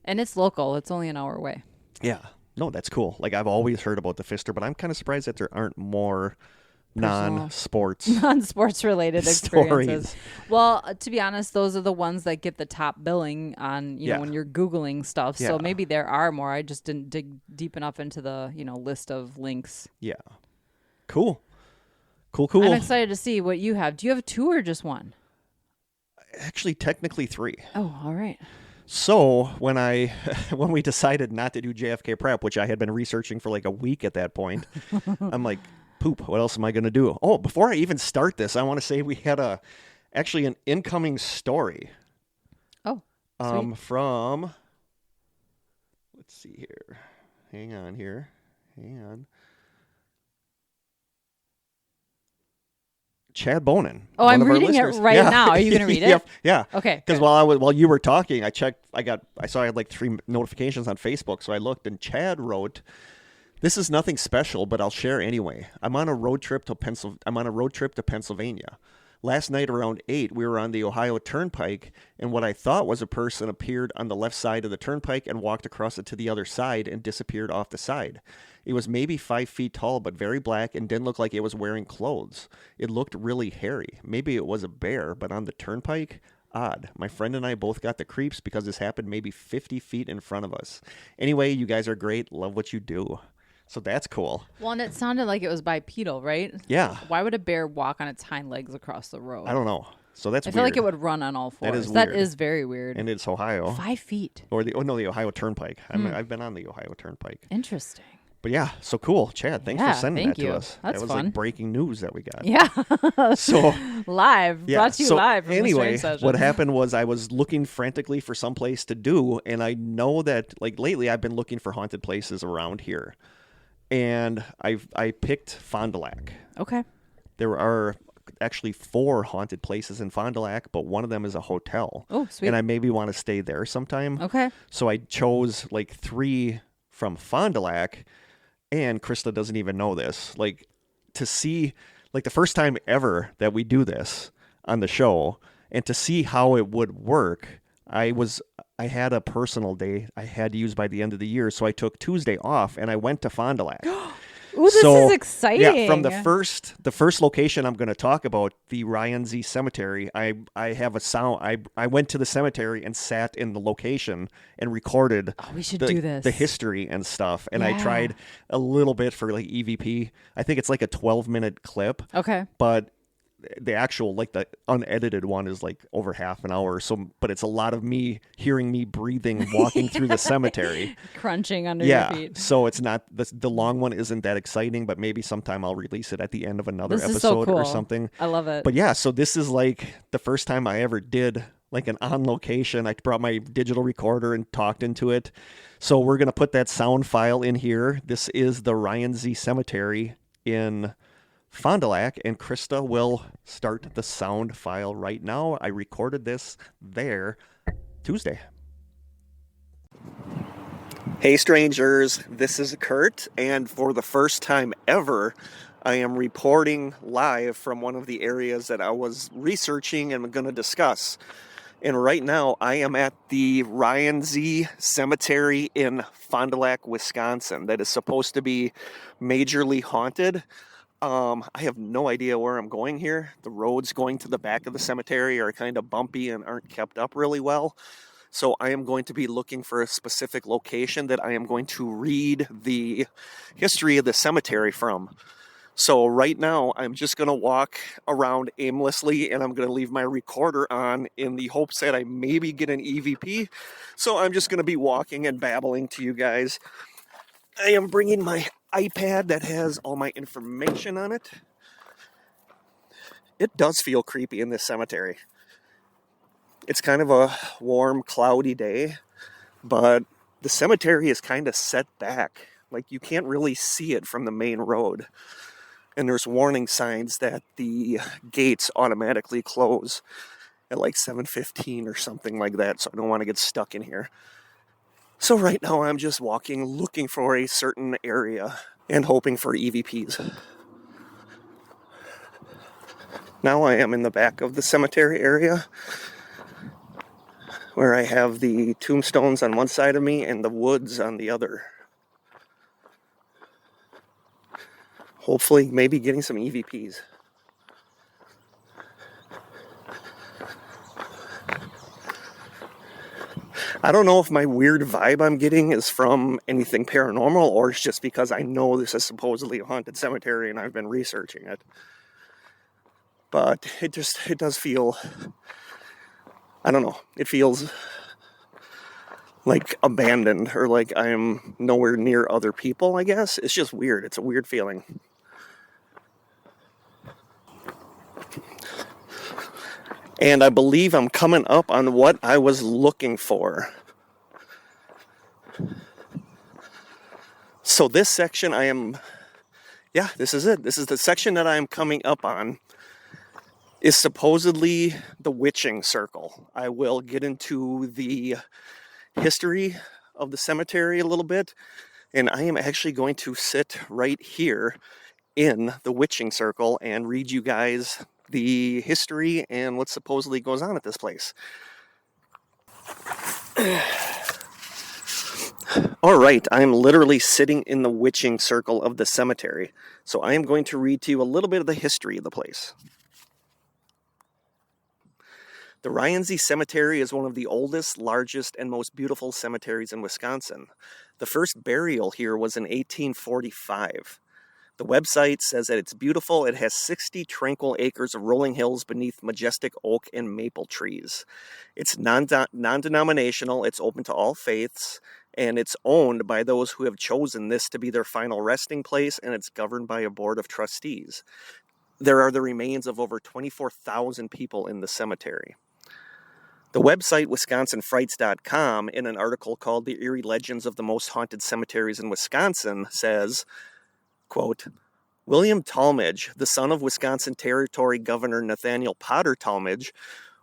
And it's local. It's only an hour away. Yeah. No, that's cool. Like, I've always heard about the Pfister, but I'm kind of surprised that there aren't more non-sports related experiences. Well, to be honest, those are the ones that get the top billing on, you know, when you're Googling stuff. So maybe there are more. I just didn't dig deep enough into the, you know, list of links. Yeah. Cool. I'm excited to see what you have. Do you have 2 or just 1? Actually, technically 3. Oh, all right. So when we decided not to do JFK prep, which I had been researching for like a week at that point, I'm like, poop, what else am I going to do? Oh, before I even start this, I want to say we had actually an incoming story. Oh, from, let's see here. Hang on. Chad Bonin. Oh, I'm reading it right now. Are you going to read it? Yeah. Okay. Because while you were talking, I checked. I saw I had like 3 notifications on Facebook, so I looked, and Chad wrote, "This is nothing special, but I'll share anyway. I'm on a road trip to Pennsylvania. Last night around 8, we were on the Ohio Turnpike, and what I thought was a person appeared on the left side of the turnpike and walked across it to the other side and disappeared off the side. It was maybe 5 feet tall, but very black and didn't look like it was wearing clothes. It looked really hairy. Maybe it was a bear, but on the turnpike? Odd. My friend and I both got the creeps because this happened maybe 50 feet in front of us. Anyway, you guys are great. Love what you do." So that's cool. Well, and it sounded like it was bipedal, right? Yeah. Why would a bear walk on its hind legs across the road? I don't know. So that's I weird. feel like it would run on all fours. That is That weird. is very weird. And it's Ohio. 5 feet. Or the Ohio Turnpike. I've been on the Ohio Turnpike. Interesting. But yeah, so cool. Chad, thanks for sending that to us. That's that was fun. like breaking news that we got. Yeah. So live. yeah, Brought to you so live from anyway, the Strain Session. what happened was I was looking frantically for some place to do, and I know that like lately I've been looking for haunted places around here. And I picked Fond du Lac. Okay. There are actually 4 haunted places in Fond du Lac, but one of them is a hotel. Oh, sweet. And I maybe want to stay there sometime. Okay. So I chose like 3 from Fond du Lac, and Krista doesn't even know this. Like to see, like the first time ever that we do this on the show, and to see how it would work, I had a personal day I had to use by the end of the year, so I took Tuesday off and I went to Fond du Lac. Ooh, this is exciting. Yeah, from the first location I'm going to talk about, the Ryan Z Cemetery, I have a sound. I went to the cemetery and sat in the location and recorded we should do this. The history and stuff. And I Yeah. tried a little bit for like EVP. I think it's like a 12-minute clip. Okay. But the actual, like the unedited one is like over half an hour. So, but it's a lot of me hearing me breathing, walking through the cemetery. Crunching under your feet. So it's not, the long one isn't that exciting, but maybe sometime I'll release it at the end of another This is episode so cool. or something. I love it. But yeah, so this is like the first time I ever did like an on location. I brought my digital recorder and talked into it. So we're going to put that sound file in here. This is the Ryan Z Cemetery in Fond du Lac, and Krista will start the sound file right now. I recorded this there Tuesday. Hey strangers, this is Kurt, and for the first time ever, I am reporting live from one of the areas that I was researching and going to discuss. And right now, I am at the Ryan Z Cemetery in Fond du Lac, Wisconsin, that is supposed to be majorly haunted. I have no idea where I'm going here. The roads going to the back of the cemetery are kind of bumpy and aren't kept up really well. So I am going to be looking for a specific location that I am going to read the history of the cemetery from. So right now, I'm just going to walk around aimlessly, and I'm going to leave my recorder on in the hopes that I maybe get an EVP. So I'm just going to be walking and babbling to you guys. I am bringing my iPad that has all my information on it. It does feel creepy in this cemetery. It's kind of a warm, cloudy day, but the cemetery is kind of set back. Like you can't really see it from the main road. And there's warning signs that the gates automatically close at like 7:15 or something like that, so I don't want to get stuck in here. So right now I'm just walking, looking for a certain area and hoping for EVPs. Now I am in the back of the cemetery area where I have the tombstones on one side of me and the woods on the other. Hopefully maybe getting some EVPs. I don't know if my weird vibe I'm getting is from anything paranormal or it's just because I know this is supposedly a haunted cemetery and I've been researching it. But it does feel, I don't know, it feels like abandoned or like I'm nowhere near other people, I guess. It's just weird. It's a weird feeling. And I believe I'm coming up on what I was looking for. So this section this is it. This is the section that I am coming up on. Is supposedly the witching circle. I will get into the history of the cemetery a little bit. And I am actually going to sit right here in the witching circle and read you guys the history and what supposedly goes on at this place. All right, I'm literally sitting in the witching circle of the cemetery. So I am going to read to you a little bit of the history of the place. The Rienzi Cemetery is one of the oldest, largest, and most beautiful cemeteries in Wisconsin. The first burial here was in 1845. The website says that it's beautiful. It has 60 tranquil acres of rolling hills beneath majestic oak and maple trees. It's non-denominational, it's open to all faiths, and it's owned by those who have chosen this to be their final resting place, and it's governed by a board of trustees. There are the remains of over 24,000 people in the cemetery. The website WisconsinFrights.com, in an article called The Eerie Legends of the Most Haunted Cemeteries in Wisconsin, says, quote, William Talmadge, the son of Wisconsin Territory Governor Nathaniel Potter Talmadge,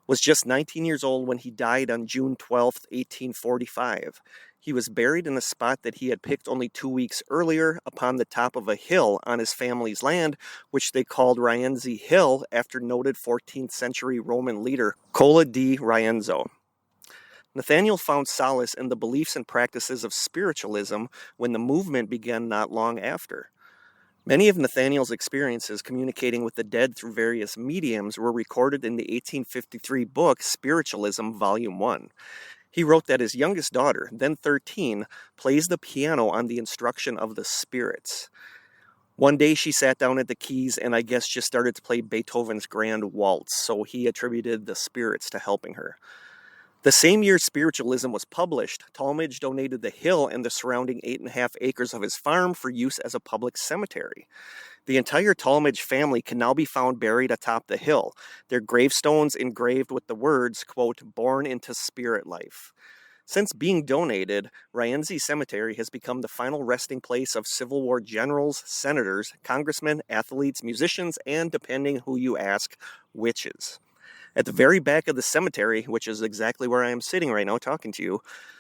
was just 19 years old when he died on June 12, 1845. He was buried in a spot that he had picked only 2 weeks earlier upon the top of a hill on his family's land, which they called Rienzi Hill after noted 14th century Roman leader Cola di Rienzo. Nathaniel found solace in the beliefs and practices of spiritualism when the movement began not long after. Many of Nathaniel's experiences communicating with the dead through various mediums were recorded in the 1853 book Spiritualism, Volume 1. He wrote that his youngest daughter, then 13, plays the piano on the instruction of the spirits. One day she sat down at the keys and I guess just started to play Beethoven's Grand Waltz, so he attributed the spirits to helping her. The same year Spiritualism was published, Talmadge donated the hill and the surrounding 8.5 acres of his farm for use as a public cemetery. The entire Talmadge family can now be found buried atop the hill, their gravestones engraved with the words, quote, born into spirit life. Since being donated, Rienzi Cemetery has become the final resting place of Civil War generals, senators, congressmen, athletes, musicians, and, depending who you ask, witches. At the very back of the cemetery, which is exactly where I am sitting right now talking to you,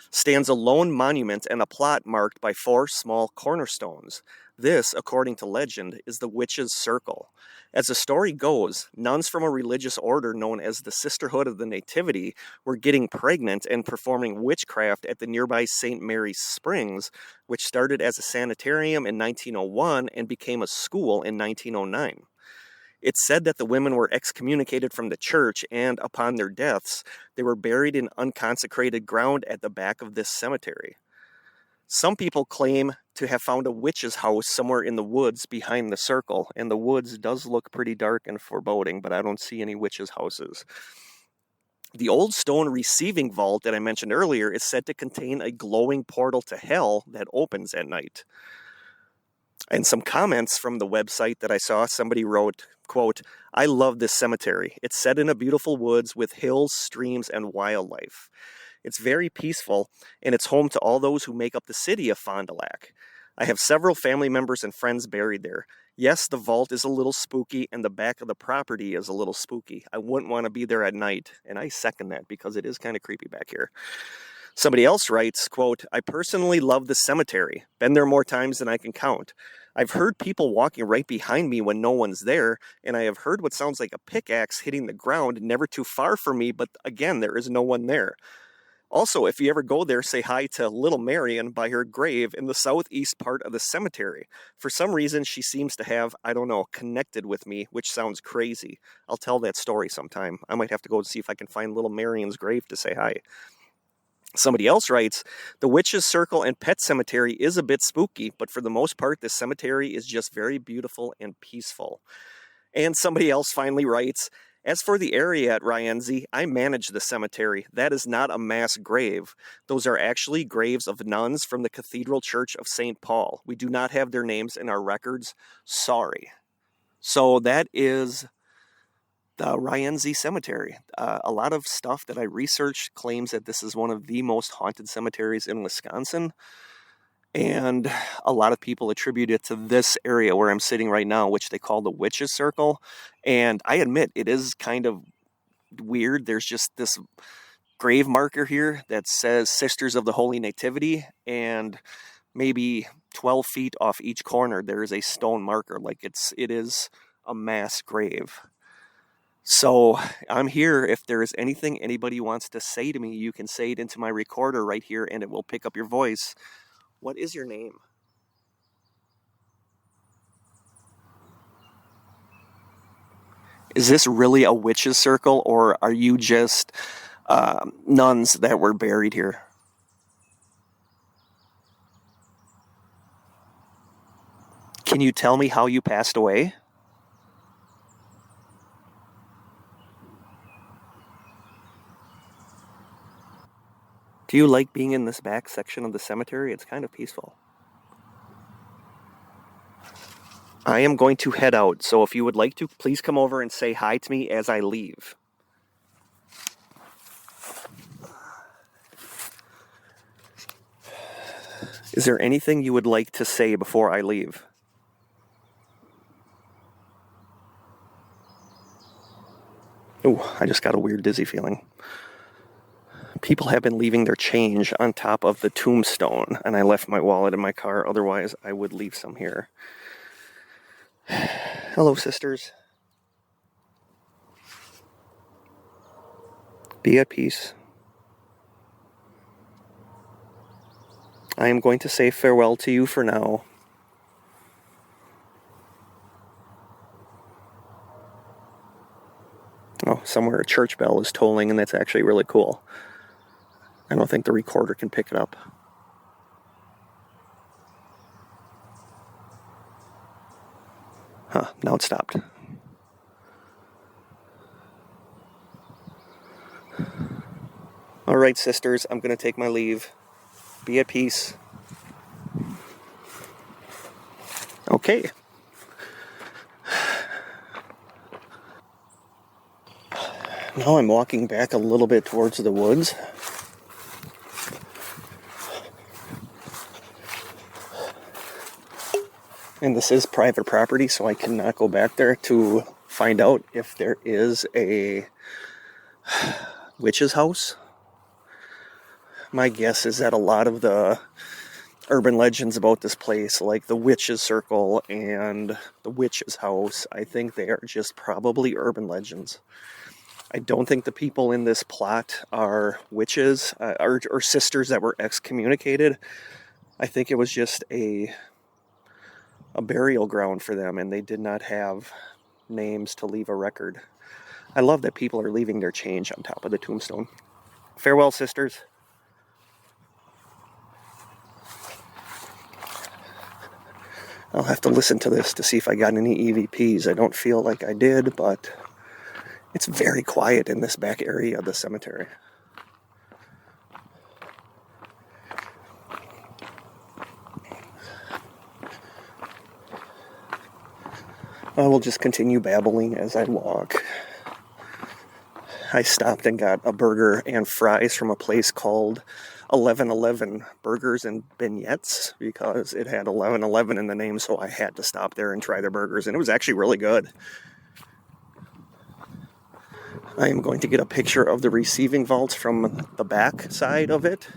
stands a lone monument and a plot marked by 4 small cornerstones. This, according to legend, is the Witch's Circle. As the story goes, nuns from a religious order known as the Sisterhood of the Nativity were getting pregnant and performing witchcraft at the nearby St. Mary's Springs, which started as a sanitarium in 1901 and became a school in 1909. It's said that the women were excommunicated from the church and, upon their deaths, they were buried in unconsecrated ground at the back of this cemetery. Some people claim to have found a witch's house somewhere in the woods behind the circle, and the woods does look pretty dark and foreboding, but I don't see any witches' houses. The old stone receiving vault that I mentioned earlier is said to contain a glowing portal to hell that opens at night. And some comments from the website that I saw, somebody wrote, quote, I love this cemetery. It's set in a beautiful woods with hills, streams, and wildlife. It's very peaceful, and it's home to all those who make up the city of Fond du Lac. I have several family members and friends buried there. Yes, the vault is a little spooky, and the back of the property is a little spooky. I wouldn't want to be there at night, and I second that because it is kind of creepy back here. Somebody else writes, quote, I personally love the cemetery. Been there more times than I can count. I've heard people walking right behind me when no one's there, and I have heard what sounds like a pickaxe hitting the ground never too far from me, but again, there is no one there. Also, if you ever go there, say hi to Little Marion by her grave in the southeast part of the cemetery. For some reason, she seems to have, I don't know, connected with me, which sounds crazy. I'll tell that story sometime. I might have to go and see if I can find Little Marion's grave to say hi. Somebody else writes, the Witch's Circle and Pet Cemetery is a bit spooky, but for the most part, this cemetery is just very beautiful and peaceful. And somebody else finally writes, as for the area at Rienzi, I manage the cemetery. That is not a mass grave. Those are actually graves of nuns from the Cathedral Church of St. Paul. We do not have their names in our records. Sorry. So that is the Rienzi Cemetery. A lot of stuff that I researched claims that this is one of the most haunted cemeteries in Wisconsin. And a lot of people attribute it to this area where I'm sitting right now, which they call the Witch's Circle. And I admit, it is kind of weird. There's just this grave marker here that says Sisters of the Holy Nativity, and maybe 12 feet off each corner there is a stone marker. Like it is a mass grave. So I'm here. If there is anything anybody wants to say to me, you can say it into my recorder right here and it will pick up your voice. What is your name? Is this really a witch's circle, or are you just nuns that were buried here? Can you tell me how you passed away? Do you like being in this back section of the cemetery? It's kind of peaceful. I am going to head out, so if you would like to, please come over and say hi to me as I leave. Is there anything you would like to say before I leave? Oh, I just got a weird dizzy feeling. People have been leaving their change on top of the tombstone, and I left my wallet in my car. Otherwise, I would leave some here. Hello, sisters. Be at peace. I am going to say farewell to you for now. Oh, somewhere a church bell is tolling, and that's actually really cool. I don't think the recorder can pick it up. Huh, now it stopped. All right, sisters, I'm going to take my leave. Be at peace. Okay. Now I'm walking back a little bit towards the woods. And this is private property, so I cannot go back there to find out if there is a witch's house. My guess is that a lot of the urban legends about this place, like the witch's circle and the witch's house, I think they are just probably urban legends. I don't think the people in this plot are witches or sisters that were excommunicated. I think it was just a burial ground for them, and they did not have names to leave a record. I love that people are leaving their change on top of the tombstone. Farewell, sisters. I'll have to listen to this to see if I got any EVPs. I don't feel like I did, but it's very quiet in this back area of the cemetery. I will just continue babbling as I walk. I stopped and got a burger and fries from a place called 1111 Burgers and Beignets because it had 1111 in the name, so I had to stop there and try their burgers, and it was actually really good. I am going to get a picture of the receiving vaults from the back side of it.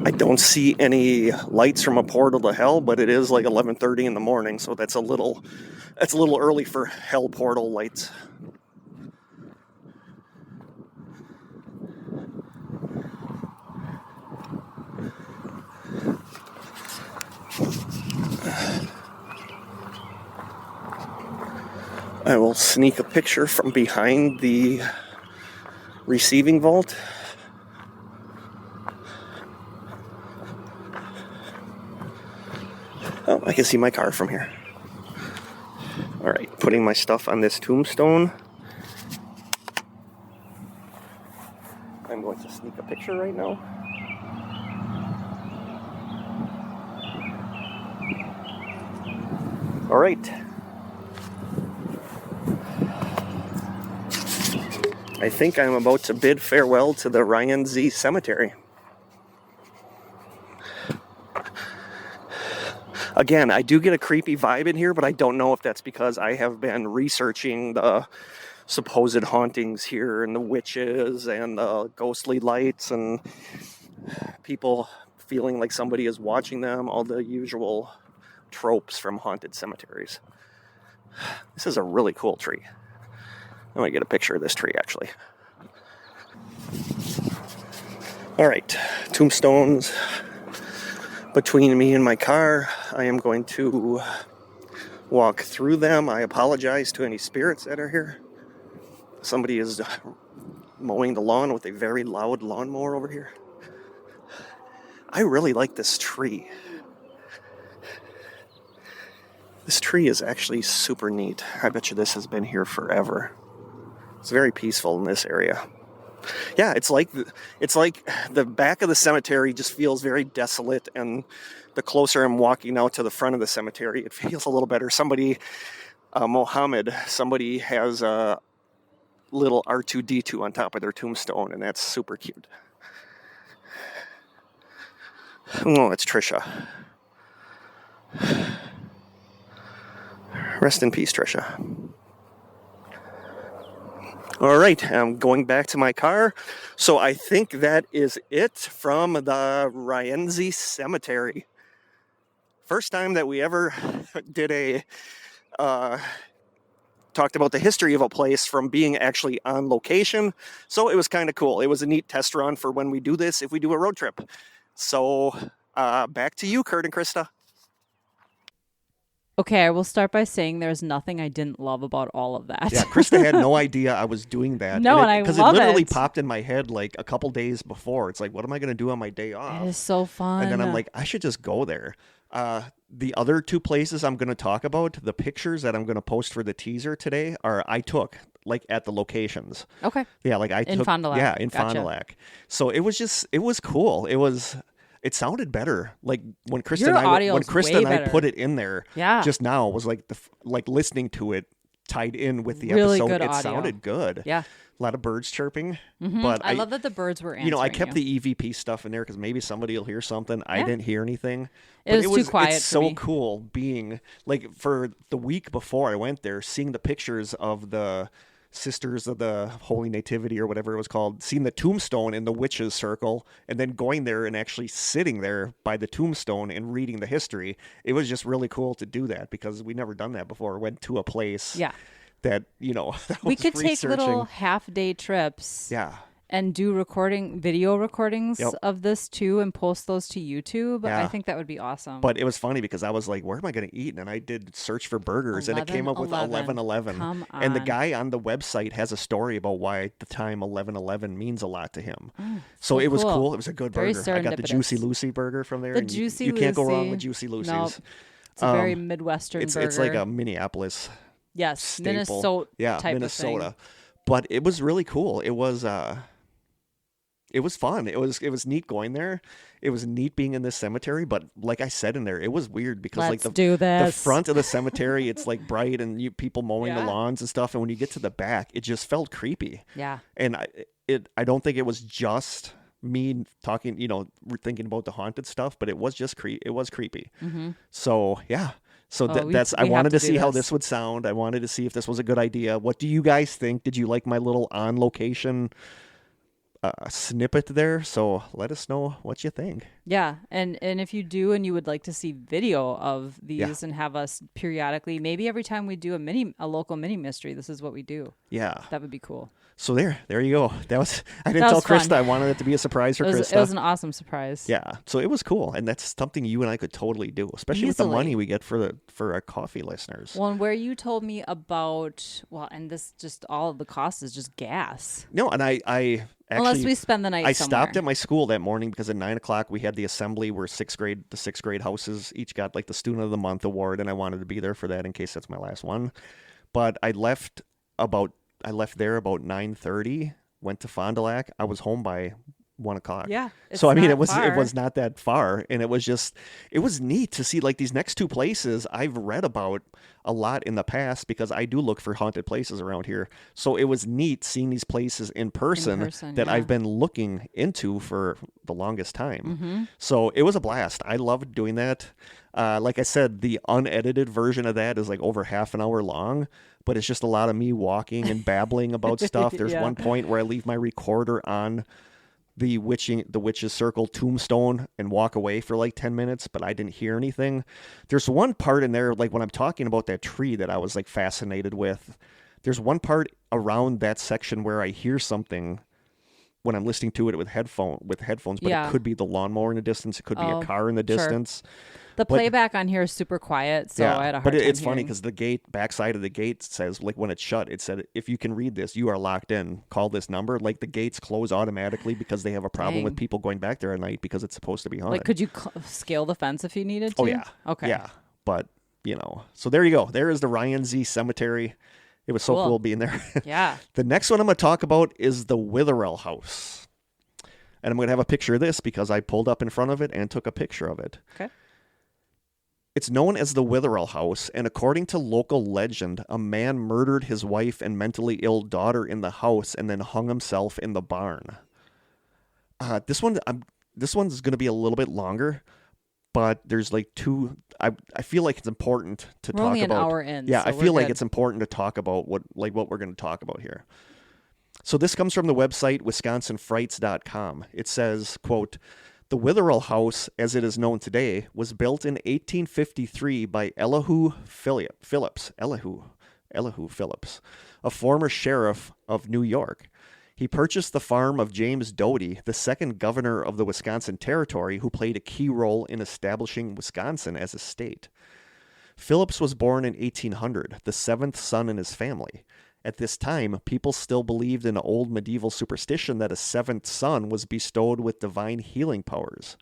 I don't see any lights from a portal to hell, but it is like 11:30 in the morning, so that's a little early for hell portal lights. I will sneak a picture from behind the receiving vault. Oh, I can see my car from here. All right, putting my stuff on this tombstone. I'm going to sneak a picture right now. All right. I think I'm about to bid farewell to the Ryan Z Cemetery. Again, I do get a creepy vibe in here, but I don't know if that's because I have been researching the supposed hauntings here and the witches and the ghostly lights and people feeling like somebody is watching them, all the usual tropes from haunted cemeteries. This is a really cool tree. I'm going to get a picture of this tree, actually. All right, tombstones. between me and my car. I am going to walk through them. I apologize to any spirits that are here. Somebody is mowing the lawn with a very loud lawnmower over here. I really like this tree. This tree is actually super neat. I bet you this has been here forever. It's very peaceful in this area. Yeah, it's like the back of the cemetery just feels very desolate, and the closer I'm walking out to the front of the cemetery, it feels a little better. Mohammed, somebody has a little R2-D2 on top of their tombstone, and that's super cute. Oh, it's Trisha. Rest in peace, Trisha. All right, I'm going back to my car. So I think that is it from the Rienzi Cemetery. First time that we ever did talked about the history of a place from being actually on location. So it was kind of cool. It was a neat test run for when we do this, if we do a road trip. So back to you, Kurt and Krista. Okay, I will start by saying there's nothing I didn't love about all of that. Yeah, Krista had no idea I was doing that. No, and I love it. Because it literally popped in my head like a couple days before. It's like, what am I going to do on my day off? It is so fun. And then I'm like, I should just go there. The other two places I'm going to talk about, the pictures that I'm going to post for the teaser today, I took like at the locations. Okay. Yeah, like I took in Fond du Lac. Yeah, in Gotcha. Fond du Lac. So it was cool. It sounded better. Like when Krista and I put it in there, just now was like like listening to it tied in with the really episode. Good it audio. Sounded good. Yeah. A lot of birds chirping. Mm-hmm. But I love that the birds were answering. I kept the EVP stuff in there because maybe somebody will hear something. Yeah. I didn't hear anything. It was too quiet. It's so cool being like for the week before I went there, seeing the pictures of the Sisters of the Holy Nativity or whatever it was called, seeing the tombstone in the witches' circle, and then going there and actually sitting there by the tombstone and reading the history. It was just really cool to do that because we never done that before. Went to a place that, that we could take little half-day trips. Yeah. And do video recordings of this too and post those to YouTube. Yeah. I think that would be awesome. But it was funny because I was like, where am I going to eat? And I did search for burgers and it came up with 11:11. Come on. And the guy on the website has a story about why the time 11:11 means a lot to him. So it was cool. It was a good very burger. I got the Juicy Lucy burger from there. You can't go wrong with Juicy Lucy's. Nope. It's a very Midwestern burger. It's like a Minneapolis staple. Minnesota type Minnesota. of thing. But it was really cool. It was fun. It was neat going there. It was neat being in this cemetery, but like I said in there, it was weird because the front of the cemetery, it's like bright and people mowing the lawns and stuff. And when you get to the back, it just felt creepy. Yeah. And I don't think it was just me talking, thinking about the haunted stuff, but it was just it was creepy. Mm-hmm. So yeah. So I wanted to see how this would sound. I wanted to see if this was a good idea. What do you guys think? Did you like my little on location snippet there? So let us know what you think. Yeah, and if you do and you would like to see video of these and have us periodically, maybe every time we do a local mini mystery, this is what we do. Yeah, that would be cool. So there you go. I didn't tell Krista. I wanted it to be a surprise for Krista. It was an awesome surprise. Yeah, so it was cool, and that's something you and I could totally do, especially with the money we get for our coffee listeners. Well, and where you told me about and this just all of the cost is just gas. No, and I actually, unless we spend the night somewhere. Stopped at my school that morning because at 9:00 we had the assembly where the sixth grade houses each got like the Student of the Month award, and I wanted to be there for that in case that's my last one. But I left there about 9:30. Went to Fond du Lac. I was home by 1:00. Yeah. So I mean, it was not that far, and it was neat to see like these next two places I've read about a lot in the past because I do look for haunted places around here. So it was neat seeing these places in person that I've been looking into for the longest time. Mm-hmm. So it was a blast. I loved doing that. Like I said, the unedited version of that is like over half an hour long. But it's just a lot of me walking and babbling about stuff. There's one point where I leave my recorder on the witch's circle tombstone and walk away for like 10 minutes, but I didn't hear anything. There's one part in there, like when I'm talking about that tree that I was like fascinated with, there's one part around that section where I hear something when I'm listening to it with headphones, but it could be the lawnmower in the distance. It could be a car in the distance. The playback on here is super quiet, so I had a hard time it's hearing. funny because the backside of the gate says, like, when it's shut, it said, if you can read this, you are locked in. Call this number. Like, the gates close automatically because they have a problem with people going back there at night because it's supposed to be haunted. Like, could you scale the fence if you needed to? Oh, yeah. Okay. Yeah. But, so there you go. There is the Ryan Z Cemetery. It was so cool being there. Yeah. The next one I'm going to talk about is the Witherell House. And I'm going to have a picture of this because I pulled up in front of it and took a picture of it. Okay. It's known as the Witherell House, and according to local legend, a man murdered his wife and mentally ill daughter in the house and then hung himself in the barn. This one's going to be a little bit longer, but there's like two. I feel like it's important to talk about. We're only an hour in. Yeah, so I feel like it's important to talk about what we're going to talk about here. So this comes from the website wisconsinfrights.com. It says, quote, "The Witherell House, as it is known today, was built in 1853 by Elihu Phillips, a former sheriff of New York. He purchased the farm of James Doty, the second governor of the Wisconsin Territory, who played a key role in establishing Wisconsin as a state. Phillips was born in 1800, the seventh son in his family. At this time, people still believed in an old medieval superstition that a seventh son was bestowed with divine healing powers.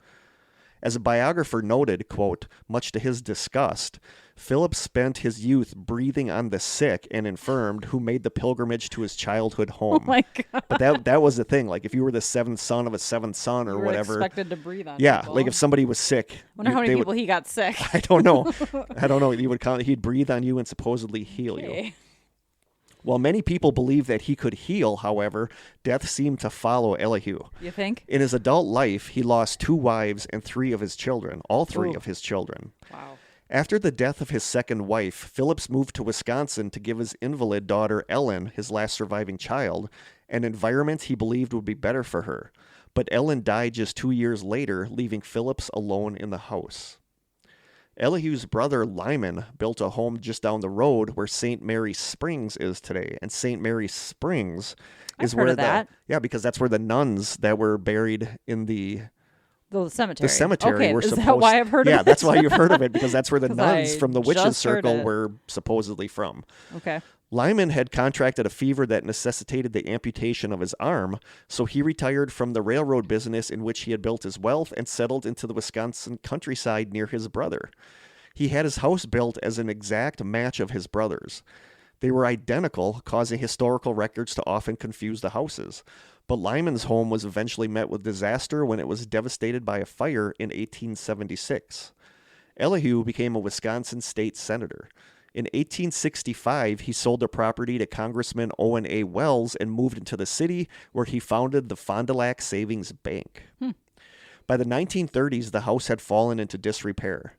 As a biographer noted, quote, much to his disgust, Phillips spent his youth breathing on the sick and infirmed who made the pilgrimage to his childhood home." Oh my God. But that was the thing. Like, if you were the seventh son of a seventh son or You were whatever. expected to breathe on people. Like if somebody was sick. Wonder how many people he got sick. I don't know. He'd breathe on you and supposedly heal you. While many people believe that he could heal, however, death seemed to follow Elihu. You think? In his adult life, he lost 2 wives and 3 of his children, all 3 of his children. Wow. After the death of his second wife, Phillips moved to Wisconsin to give his invalid daughter Ellen, his last surviving child, an environment he believed would be better for her. But Ellen died just 2 years later, leaving Phillips alone in the house. Elihu's brother Lyman built a home just down the road where St. Mary's Springs is today. And St. Mary's Springs is where because that's where the nuns that were buried in the cemetery. The cemetery were is supposed. That why I've heard of it? Yeah, that's why you've heard of it, because that's where the nuns from the witches' just circle were supposedly from. Okay. Lyman had contracted a fever that necessitated the amputation of his arm, so he retired from the railroad business in which he had built his wealth and settled into the Wisconsin countryside near his brother. He had his house built as an exact match of his brother's. They were identical, causing historical records to often confuse the houses. But Lyman's home was eventually met with disaster when it was devastated by a fire in 1876. Elihu became a Wisconsin state senator. In 1865, he sold the property to Congressman Owen A. Wells and moved into the city, where he founded the Fond du Lac Savings Bank. By the 1930s, the house had fallen into disrepair.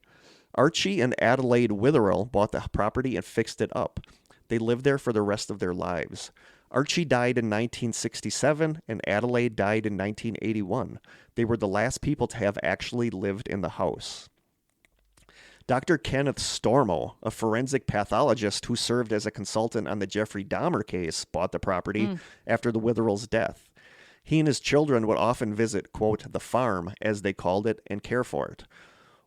Archie and Adelaide Witherell bought the property and fixed it up. They lived there for the rest of their lives. Archie died in 1967, and Adelaide died in 1981. They were the last people to have actually lived in the house. Dr. Kenneth Stormo, a forensic pathologist who served as a consultant on the Jeffrey Dahmer case, bought the property after the Witherells' death. He and his children would often visit, quote, the farm, as they called it, and care for it.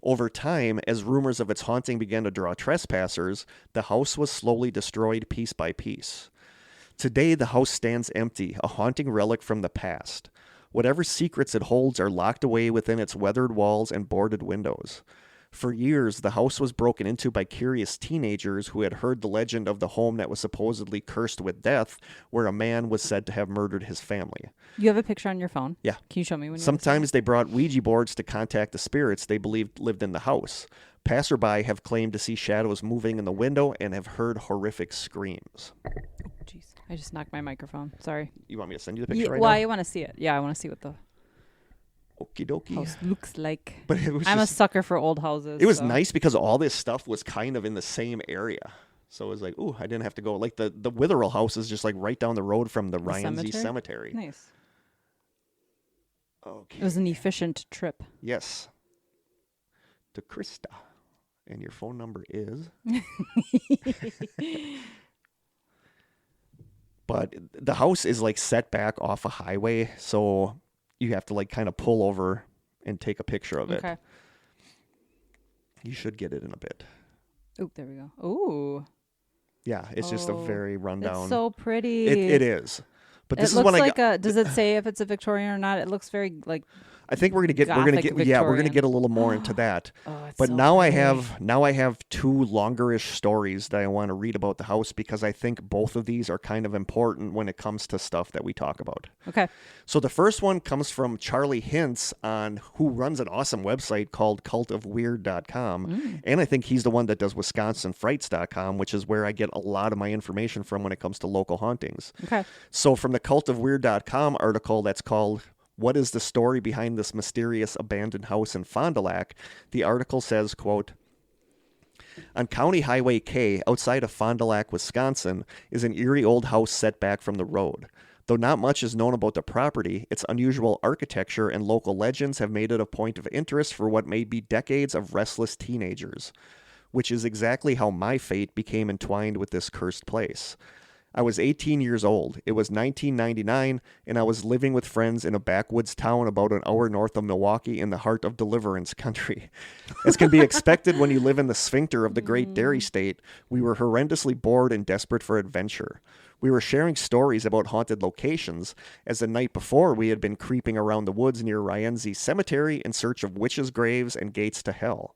Over time, as rumors of its haunting began to draw trespassers, the house was slowly destroyed piece by piece. Today, the house stands empty, a haunting relic from the past. Whatever secrets it holds are locked away within its weathered walls and boarded windows. For years, the house was broken into by curious teenagers who had heard the legend of the home that was supposedly cursed with death, where a man was said to have murdered his family. You have a picture on your phone? Yeah. Can you show me when you Sometimes they brought Ouija boards to contact the spirits they believed lived in the house. Passerby have claimed to see shadows moving in the window and have heard horrific screams. Jeez, I just knocked my microphone. Sorry. You want me to send you the picture right now? now? Well, I want to see it. Yeah, I want to see what the Okie dokie. house looks like. But it was I'm a sucker for old houses. It was nice because all this stuff was kind of in the same area. So it was like, ooh, I didn't have to go. Like the Witherell house is just like right down the road from the Ryan Z Cemetery. Nice. Okay. It was an efficient trip. Yes. To Krista. And your phone number is? But the house is like set back off a highway, so you have to like kind of pull over and take a picture of it. Okay. You should get it in a bit. Oh, there we go. Ooh. Yeah, it's just a very rundown. It's so pretty. It is. But this it is looks when like does it say if it's a Victorian or not? It looks very like I think we're gonna get a little more into that. But so now pretty. I have two longerish stories that I want to read about the house because I think both of these are kind of important when it comes to stuff that we talk about. Okay. So the first one comes from Charlie Hintz who runs an awesome website called cultofweird.com. And I think he's the one that does wisconsinfrights.com, which is where I get a lot of my information from when it comes to local hauntings. Okay. So from the cultofweird.com article that's called "What is the story behind this mysterious abandoned house in Fond du Lac?" The article says, quote, "On County Highway K, outside of Fond du Lac, Wisconsin, is an eerie old house set back from the road. Though not much is known about the property, its unusual architecture and local legends have made it a point of interest for what may be decades of restless teenagers, which is exactly how my fate became entwined with this cursed place. I was 18 years old. It was 1999, and I was living with friends in a backwoods town about an hour north of Milwaukee in the heart of Deliverance country. As can be expected when you live in the sphincter of the Great Dairy State, we were horrendously bored and desperate for adventure. We were sharing stories about haunted locations, as the night before we had been creeping around the woods near Rienzi Cemetery in search of witches' graves and gates to hell.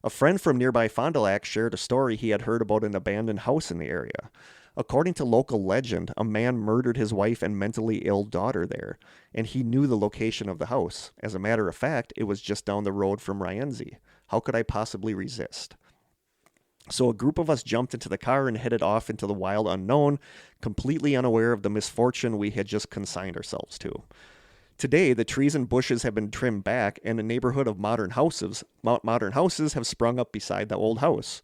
A friend from nearby Fond du Lac shared a story he had heard about an abandoned house in the area. According to local legend, a man murdered his wife and mentally ill daughter there, and he knew the location of the house. As a matter of fact, it was just down the road from Rienzi. How could I possibly resist? So a group of us jumped into the car and headed off into the wild unknown, completely unaware of the misfortune we had just consigned ourselves to. Today, the trees and bushes have been trimmed back, and a neighborhood of modern houses have sprung up beside the old house.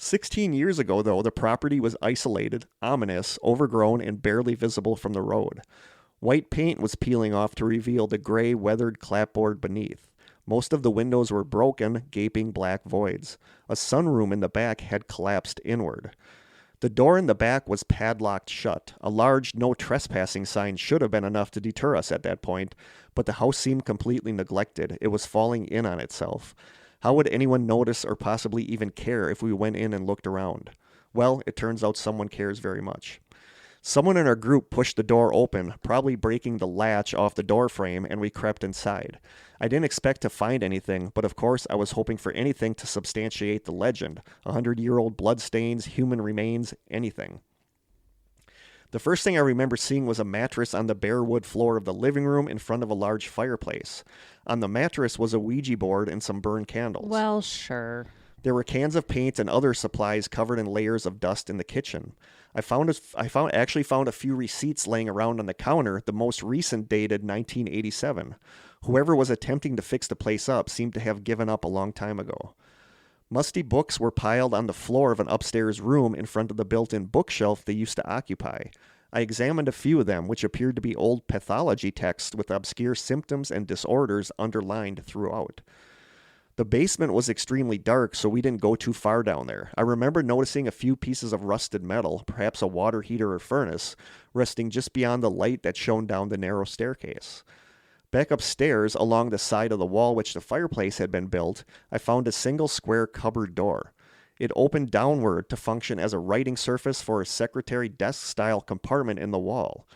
16 years ago, though, the property was isolated, ominous, overgrown, and barely visible from the road. White paint was peeling off to reveal the gray, weathered clapboard beneath. Most of the windows were broken, gaping black voids. A sunroom in the back had collapsed inward. The door in the back was padlocked shut. A large no trespassing sign should have been enough to deter us at that point, but the house seemed completely neglected. It was falling in on itself. How would anyone notice or possibly even care if we went in and looked around? Well, it turns out someone cares very much. Someone in our group pushed the door open, probably breaking the latch off the door frame, and we crept inside. I didn't expect to find anything, but of course I was hoping for anything to substantiate the legend. 100-year-old bloodstains, human remains, anything. The first thing I remember seeing was a mattress on the bare wood floor of the living room in front of a large fireplace. On the mattress was a Ouija board and some burned candles. Well, sure. There were cans of paint and other supplies covered in layers of dust in the kitchen. I found a few receipts laying around on the counter, the most recent dated 1987. Whoever was attempting to fix the place up seemed to have given up a long time ago. Musty books were piled on the floor of an upstairs room in front of the built-in bookshelf they used to occupy. I examined a few of them, which appeared to be old pathology texts with obscure symptoms and disorders underlined throughout. The basement was extremely dark, so we didn't go too far down there. I remember noticing a few pieces of rusted metal, perhaps a water heater or furnace, resting just beyond the light that shone down the narrow staircase. Back upstairs, along the side of the wall which the fireplace had been built, I found a single square cupboard door. It opened downward to function as a writing surface for a secretary desk-style compartment in the wall.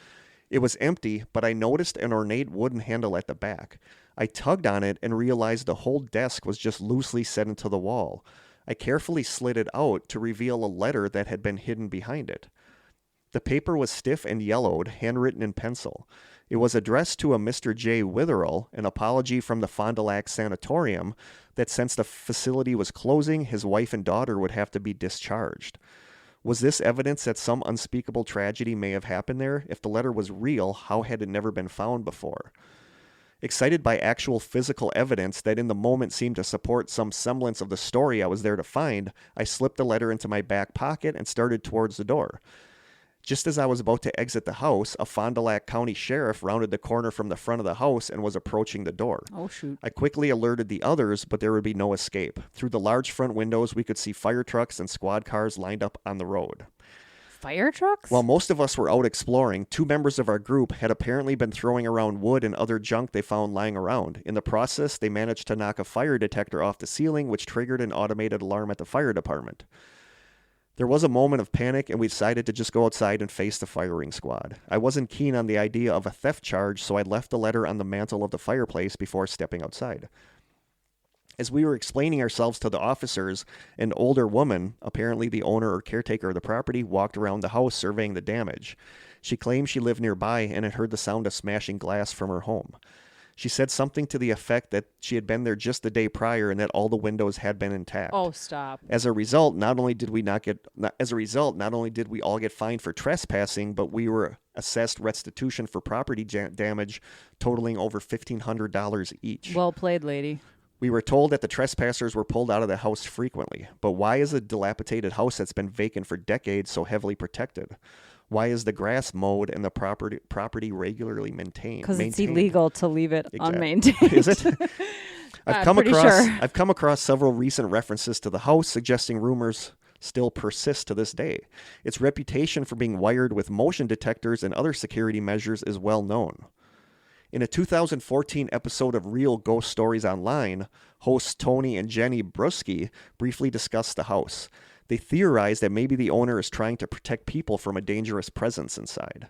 It was empty, but I noticed an ornate wooden handle at the back. I tugged on it and realized the whole desk was just loosely set into the wall. I carefully slid it out to reveal a letter that had been hidden behind it. The paper was stiff and yellowed, handwritten in pencil. It was addressed to a Mr. J. Witherell, an apology from the Fond du Lac Sanatorium that since the facility was closing, his wife and daughter would have to be discharged. Was this evidence that some unspeakable tragedy may have happened there? If the letter was real, how had it never been found before? Excited by actual physical evidence that in the moment seemed to support some semblance of the story I was there to find, I slipped the letter into my back pocket and started towards the door. Just as I was about to exit the house, a Fond du Lac County sheriff rounded the corner from the front of the house and was approaching the door. Oh, shoot. I quickly alerted the others, but there would be no escape. Through the large front windows, we could see fire trucks and squad cars lined up on the road. fire trucks? While most of us were out exploring, 2 members of our group had apparently been throwing around wood and other junk they found lying around. In the process, they managed to knock a fire detector off the ceiling, which triggered an automated alarm at the fire department. There was a moment of panic, and we decided to just go outside and face the firing squad. I wasn't keen on the idea of a theft charge, so I left the letter on the mantle of the fireplace before stepping outside. As we were explaining ourselves to the officers, an older woman, apparently the owner or caretaker of the property, walked around the house surveying the damage. She claimed she lived nearby and had heard the sound of smashing glass from her home. She said something to the effect that she had been there just the day prior and that all the windows had been intact. Oh, stop. As a result, not only did we all get fined for trespassing, but we were assessed restitution for property damage totaling over $1,500 each. Well played, lady. We were told that the trespassers were pulled out of the house frequently. But why is a dilapidated house that's been vacant for decades so heavily protected? Why is the grass mowed and the property regularly maintained? Because it's illegal to leave it unmaintained. Is it? I've come sure. across several recent references to the house suggesting rumors still persist to this day. Its reputation for being wired with motion detectors and other security measures is well known. In a 2014 episode of Real Ghost Stories Online, hosts Tony and Jenny Brusky briefly discussed the house. They theorized that maybe the owner is trying to protect people from a dangerous presence inside.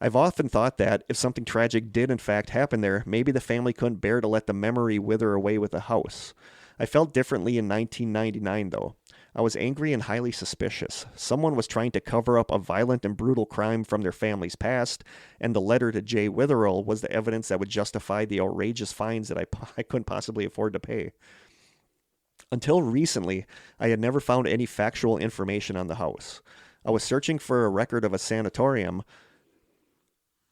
I've often thought that if something tragic did in fact happen there, maybe the family couldn't bear to let the memory wither away with the house. I felt differently in 1999, though. I was angry and highly suspicious. Someone was trying to cover up a violent and brutal crime from their family's past, and the letter to Jay Witherell was the evidence that would justify the outrageous fines that I couldn't possibly afford to pay. Until recently, I had never found any factual information on the house. I was searching for a record of a sanatorium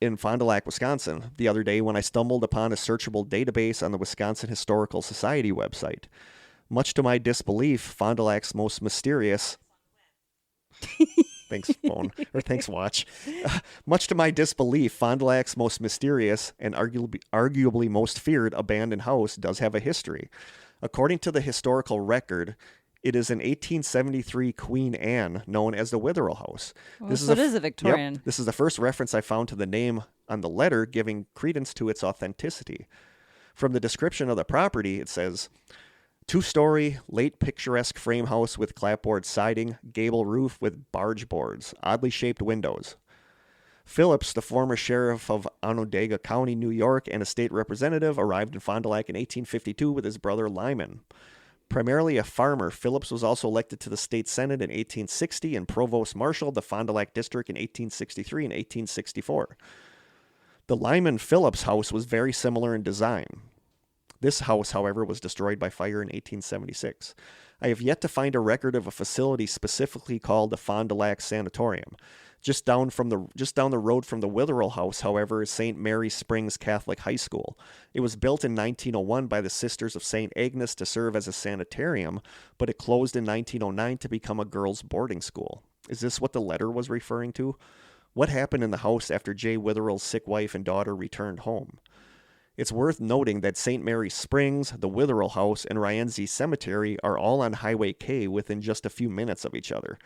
in Fond du Lac, Wisconsin, the other day when I stumbled upon a searchable database on the Wisconsin Historical Society website. Much to my disbelief, Fond du Lac's most mysterious... Thanks, phone. Or thanks, watch. Much to my disbelief, Fond du Lac's most mysterious and arguably most feared abandoned house does have a history. According to the historical record, it is an 1873 Queen Anne known as the Witherell House. Well, it is a Victorian. Yep, this is the first reference I found to the name on the letter, giving credence to its authenticity. From the description of the property, it says, 2-story, late picturesque frame house with clapboard siding, gable roof with barge boards, oddly shaped windows. Phillips, the former sheriff of Onondaga County, New York, and a state representative, arrived in Fond du Lac in 1852 with his brother Lyman. Primarily a farmer, Phillips was also elected to the state senate in 1860 and provost marshal of the Fond du Lac district in 1863 and 1864. The Lyman-Phillips house was very similar in design. This house, however, was destroyed by fire in 1876. I have yet to find a record of a facility specifically called the Fond du Lac Sanatorium. Just down the road from the Witherell House, however, is St. Mary Springs Catholic High School. It was built in 1901 by the Sisters of St. Agnes to serve as a sanitarium, but it closed in 1909 to become a girls' boarding school. Is this what the letter was referring to? What happened in the house after Jay Witherell's sick wife and daughter returned home? It's worth noting that St. Mary Springs, the Witherell House, and Rienzi Cemetery are all on Highway K within just a few minutes of each other.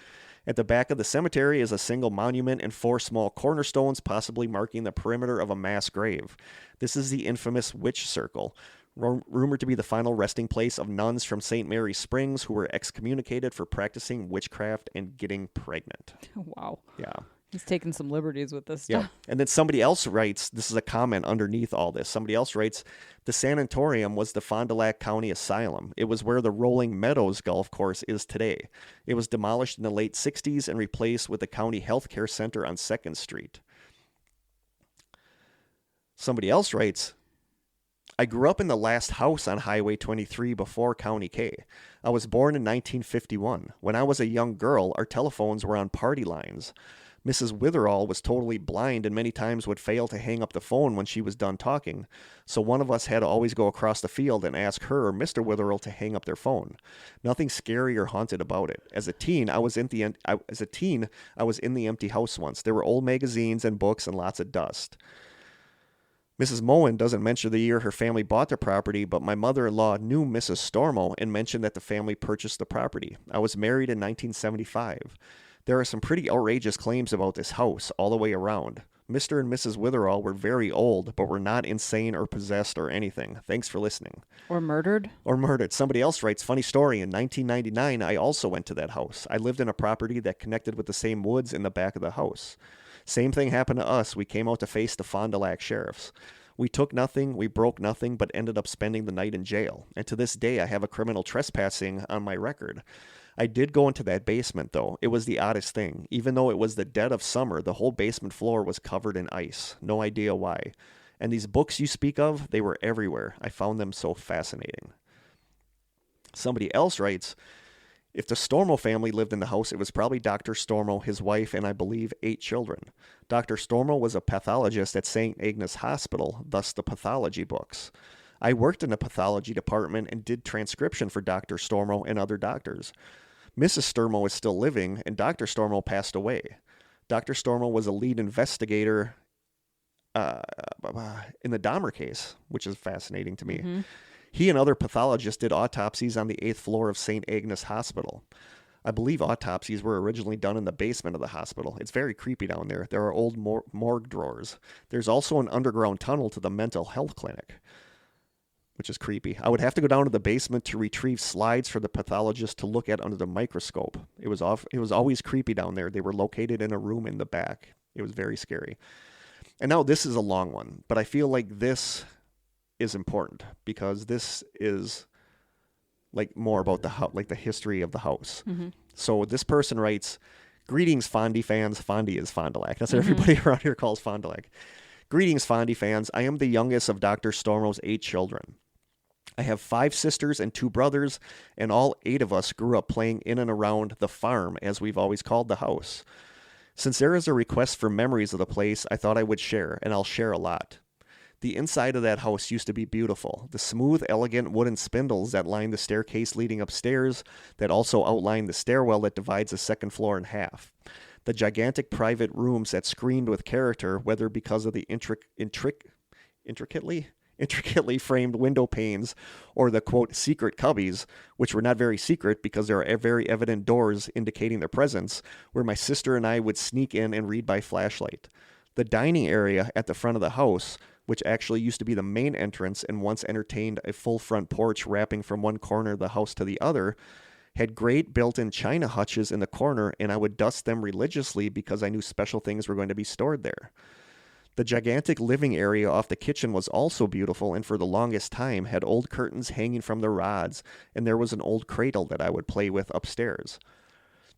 At the back of the cemetery is a single monument and 4 small cornerstones, possibly marking the perimeter of a mass grave. This is the infamous Witch Circle, rumored to be the final resting place of nuns from St. Mary Springs who were excommunicated for practicing witchcraft and getting pregnant. Wow. Yeah. He's taking some liberties with this stuff. Yeah. And then somebody else writes, this is a comment underneath all this. Somebody else writes, the sanatorium was the Fond du Lac County Asylum. It was where the Rolling Meadows golf course is today. It was demolished in the late 60s and replaced with the County Health Care Center on 2nd Street. Somebody else writes, I grew up in the last house on Highway 23 before County K. I was born in 1951. When I was a young girl, our telephones were on party lines. Mrs. Witherell was totally blind and many times would fail to hang up the phone when she was done talking, so one of us had to always go across the field and ask her or Mr. Witherell to hang up their phone. Nothing scary or haunted about it. As a teen, I was in the empty house once. There were old magazines and books and lots of dust. Mrs. Moen doesn't mention the year her family bought the property, but my mother-in-law knew Mrs. Stormo and mentioned that the family purchased the property. I was married in 1975. There are some pretty outrageous claims about this house all the way around. Mr. and Mrs. Witherall were very old, but were not insane or possessed or anything. Thanks for listening. Or murdered. Somebody else writes, funny story, in 1999, I also went to that house. I lived in a property that connected with the same woods in the back of the house. Same thing happened to us. We came out to face the Fond du Lac sheriffs. We took nothing, we broke nothing, but ended up spending the night in jail. And to this day, I have a criminal trespassing on my record. I did go into that basement, though. It was the oddest thing. Even though it was the dead of summer, the whole basement floor was covered in ice. No idea why. And these books you speak of, they were everywhere. I found them so fascinating. Somebody else writes, if the Stormo family lived in the house, it was probably Dr. Stormo, his wife, and I believe 8 children. Dr. Stormo was a pathologist at St. Agnes Hospital, thus the pathology books. I worked in the pathology department and did transcription for Dr. Stormo and other doctors. Mrs. Stormo is still living, and Dr. Stormo passed away. Dr. Stormo was a lead investigator in the Dahmer case, which is fascinating to me. Mm-hmm. He and other pathologists did autopsies on the 8th floor of St. Agnes Hospital. I believe autopsies were originally done in the basement of the hospital. It's very creepy down there. There are old morgue drawers. There's also an underground tunnel to the mental health clinic, which is creepy. I would have to go down to the basement to retrieve slides for the pathologist to look at under the microscope. It was always creepy down there. They were located in a room in the back. It was very scary. And now this is a long one, but I feel like this is important because this is like more about the history of the house. Mm-hmm. So this person writes, greetings, Fondy fans. Fondy is Fond du Lac. That's what everybody around here calls Fond du Lac. Greetings, Fondy fans. I am the youngest of Dr. Stormo's 8 children. I have 5 sisters and 2 brothers, and all 8 of us grew up playing in and around the farm, as we've always called the house. Since there is a request for memories of the place, I thought I would share, and I'll share a lot. The inside of that house used to be beautiful. The smooth, elegant wooden spindles that line the staircase leading upstairs that also outline the stairwell that divides the second floor in half. The gigantic private rooms that screamed with character, whether because of the intricately framed window panes or the, quote, secret cubbies, which were not very secret because there are very evident doors indicating their presence, where my sister and I would sneak in and read by flashlight. The dining area at the front of the house, which actually used to be the main entrance and once entertained a full front porch wrapping from one corner of the house to the other, had great built-in china hutches in the corner, and I would dust them religiously because I knew special things were going to be stored there. The gigantic living area off the kitchen was also beautiful and for the longest time had old curtains hanging from the rods, and there was an old cradle that I would play with upstairs.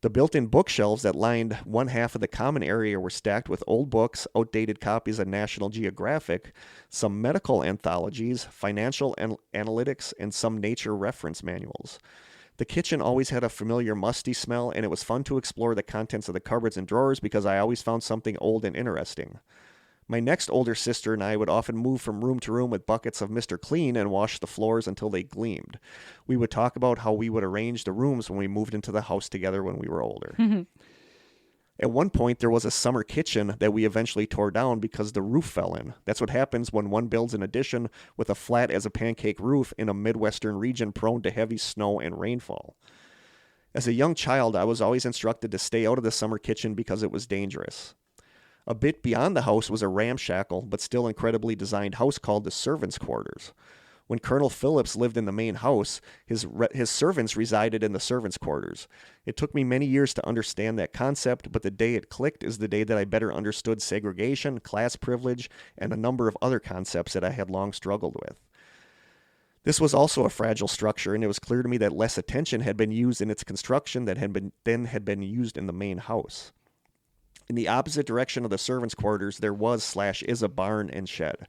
The built-in bookshelves that lined one half of the common area were stacked with old books, outdated copies of National Geographic, some medical anthologies, financial analytics, and some nature reference manuals. The kitchen always had a familiar musty smell, and it was fun to explore the contents of the cupboards and drawers because I always found something old and interesting. My next older sister and I would often move from room to room with buckets of Mr. Clean and wash the floors until they gleamed. We would talk about how we would arrange the rooms when we moved into the house together when we were older. At one point, there was a summer kitchen that we eventually tore down because the roof fell in. That's what happens when one builds an addition with a flat as a pancake roof in a Midwestern region prone to heavy snow and rainfall. As a young child, I was always instructed to stay out of the summer kitchen because it was dangerous. A bit beyond the house was a ramshackle but still incredibly designed house called the servants' quarters. When Colonel Phillips lived in the main house, his servants resided in the servants' quarters. It took me many years to understand that concept, but the day it clicked is the day that I better understood segregation, class privilege, and a number of other concepts that I had long struggled with. This was also a fragile structure, and it was clear to me that less attention had been used in its construction than had been used in the main house. In the opposite direction of the servants' quarters, there is a barn and shed.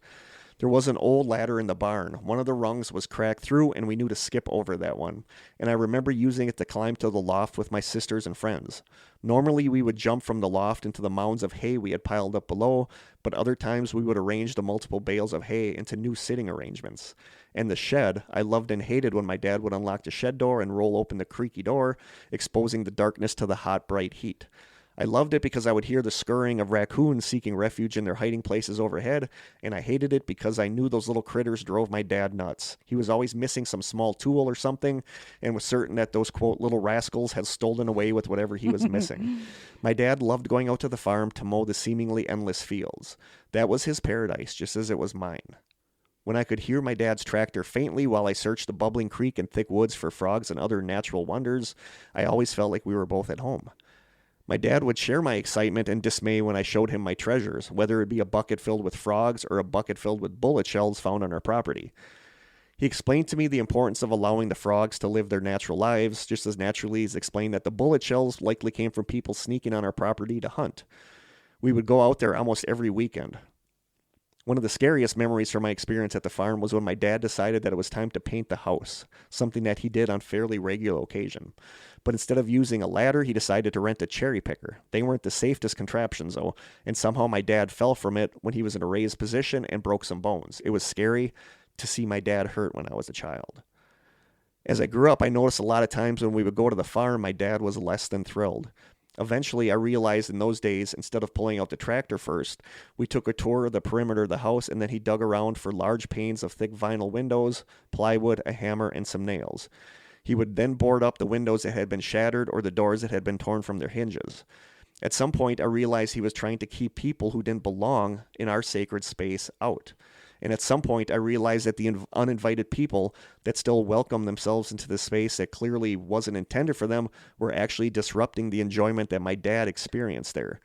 There was an old ladder in the barn. One of the rungs was cracked through, and we knew to skip over that one. And I remember using it to climb to the loft with my sisters and friends. Normally, we would jump from the loft into the mounds of hay we had piled up below, but other times we would arrange the multiple bales of hay into new sitting arrangements. And the shed, I loved and hated when my dad would unlock the shed door and roll open the creaky door, exposing the darkness to the hot, bright heat. I loved it because I would hear the scurrying of raccoons seeking refuge in their hiding places overhead, and I hated it because I knew those little critters drove my dad nuts. He was always missing some small tool or something, and was certain that those, quote, little rascals had stolen away with whatever he was missing. My dad loved going out to the farm to mow the seemingly endless fields. That was his paradise, just as it was mine. When I could hear my dad's tractor faintly while I searched the bubbling creek and thick woods for frogs and other natural wonders, I always felt like we were both at home. My dad would share my excitement and dismay when I showed him my treasures, whether it be a bucket filled with frogs or a bucket filled with bullet shells found on our property. He explained to me the importance of allowing the frogs to live their natural lives, just as naturally as explained that the bullet shells likely came from people sneaking on our property to hunt. We would go out there almost every weekend. One of the scariest memories from my experience at the farm was when my dad decided that it was time to paint the house, something that he did on fairly regular occasion. But instead of using a ladder, he decided to rent a cherry picker. They weren't the safest contraptions, though, and somehow my dad fell from it when he was in a raised position and broke some bones. It was scary to see my dad hurt when I was a child. As I grew up, I noticed a lot of times when we would go to the farm, my dad was less than thrilled. Eventually, I realized in those days, instead of pulling out the tractor first, we took a tour of the perimeter of the house, and then he dug around for large panes of thick vinyl windows, plywood, a hammer, and some nails. He would then board up the windows that had been shattered or the doors that had been torn from their hinges. At some point, I realized he was trying to keep people who didn't belong in our sacred space out. And at some point, I realized that the uninvited people that still welcomed themselves into the space that clearly wasn't intended for them were actually disrupting the enjoyment that my dad experienced there.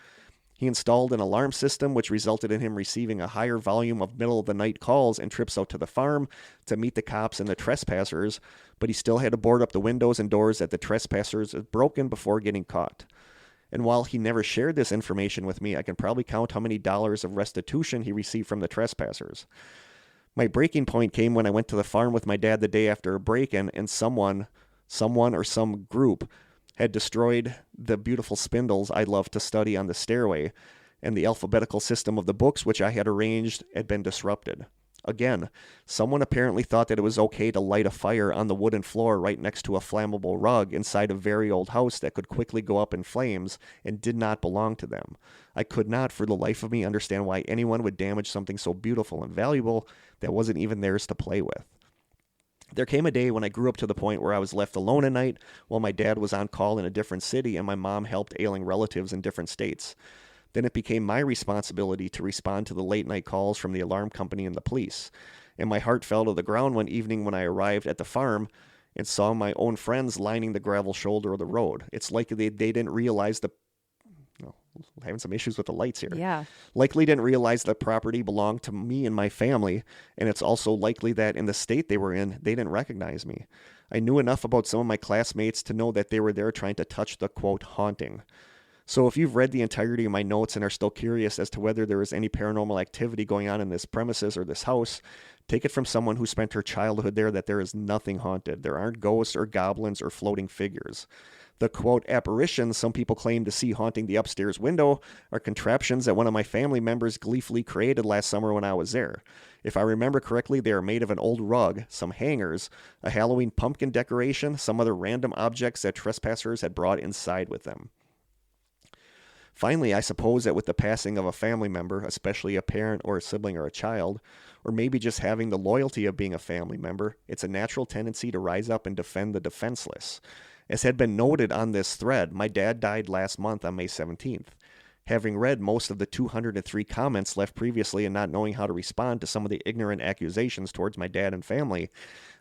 He installed an alarm system, which resulted in him receiving a higher volume of middle-of-the-night calls and trips out to the farm to meet the cops and the trespassers, but he still had to board up the windows and doors that the trespassers had broken before getting caught. And while he never shared this information with me, I can probably count how many dollars of restitution he received from the trespassers. My breaking point came when I went to the farm with my dad the day after a break-in, and someone or some group had destroyed the beautiful spindles I loved to study on the stairway, and the alphabetical system of the books which I had arranged had been disrupted. Again, someone apparently thought that it was okay to light a fire on the wooden floor right next to a flammable rug inside a very old house that could quickly go up in flames and did not belong to them. I could not, for the life of me, understand why anyone would damage something so beautiful and valuable that wasn't even theirs to play with. There came a day when I grew up to the point where I was left alone at night while my dad was on call in a different city and my mom helped ailing relatives in different states. Then it became my responsibility to respond to the late-night calls from the alarm company and the police. And my heart fell to the ground one evening when I arrived at the farm and saw my own friends lining the gravel shoulder of the road. It's like they didn't realize having some issues with the lights here. Yeah. Likely didn't realize the property belonged to me and my family, and it's also likely that in the state they were in, they didn't recognize me. I knew enough about some of my classmates to know that they were there trying to touch the, quote, haunting. So if you've read the entirety of my notes and are still curious as to whether there is any paranormal activity going on in this premises or this house, take it from someone who spent her childhood there that there is nothing haunted. There aren't ghosts or goblins or floating figures. The, quote, apparitions some people claim to see haunting the upstairs window are contraptions that one of my family members gleefully created last summer when I was there. If I remember correctly, they are made of an old rug, some hangers, a Halloween pumpkin decoration, some other random objects that trespassers had brought inside with them. Finally, I suppose that with the passing of a family member, especially a parent or a sibling or a child, or maybe just having the loyalty of being a family member, it's a natural tendency to rise up and defend the defenseless. As had been noted on this thread, my dad died last month on May 17th. Having read most of the 203 comments left previously and not knowing how to respond to some of the ignorant accusations towards my dad and family,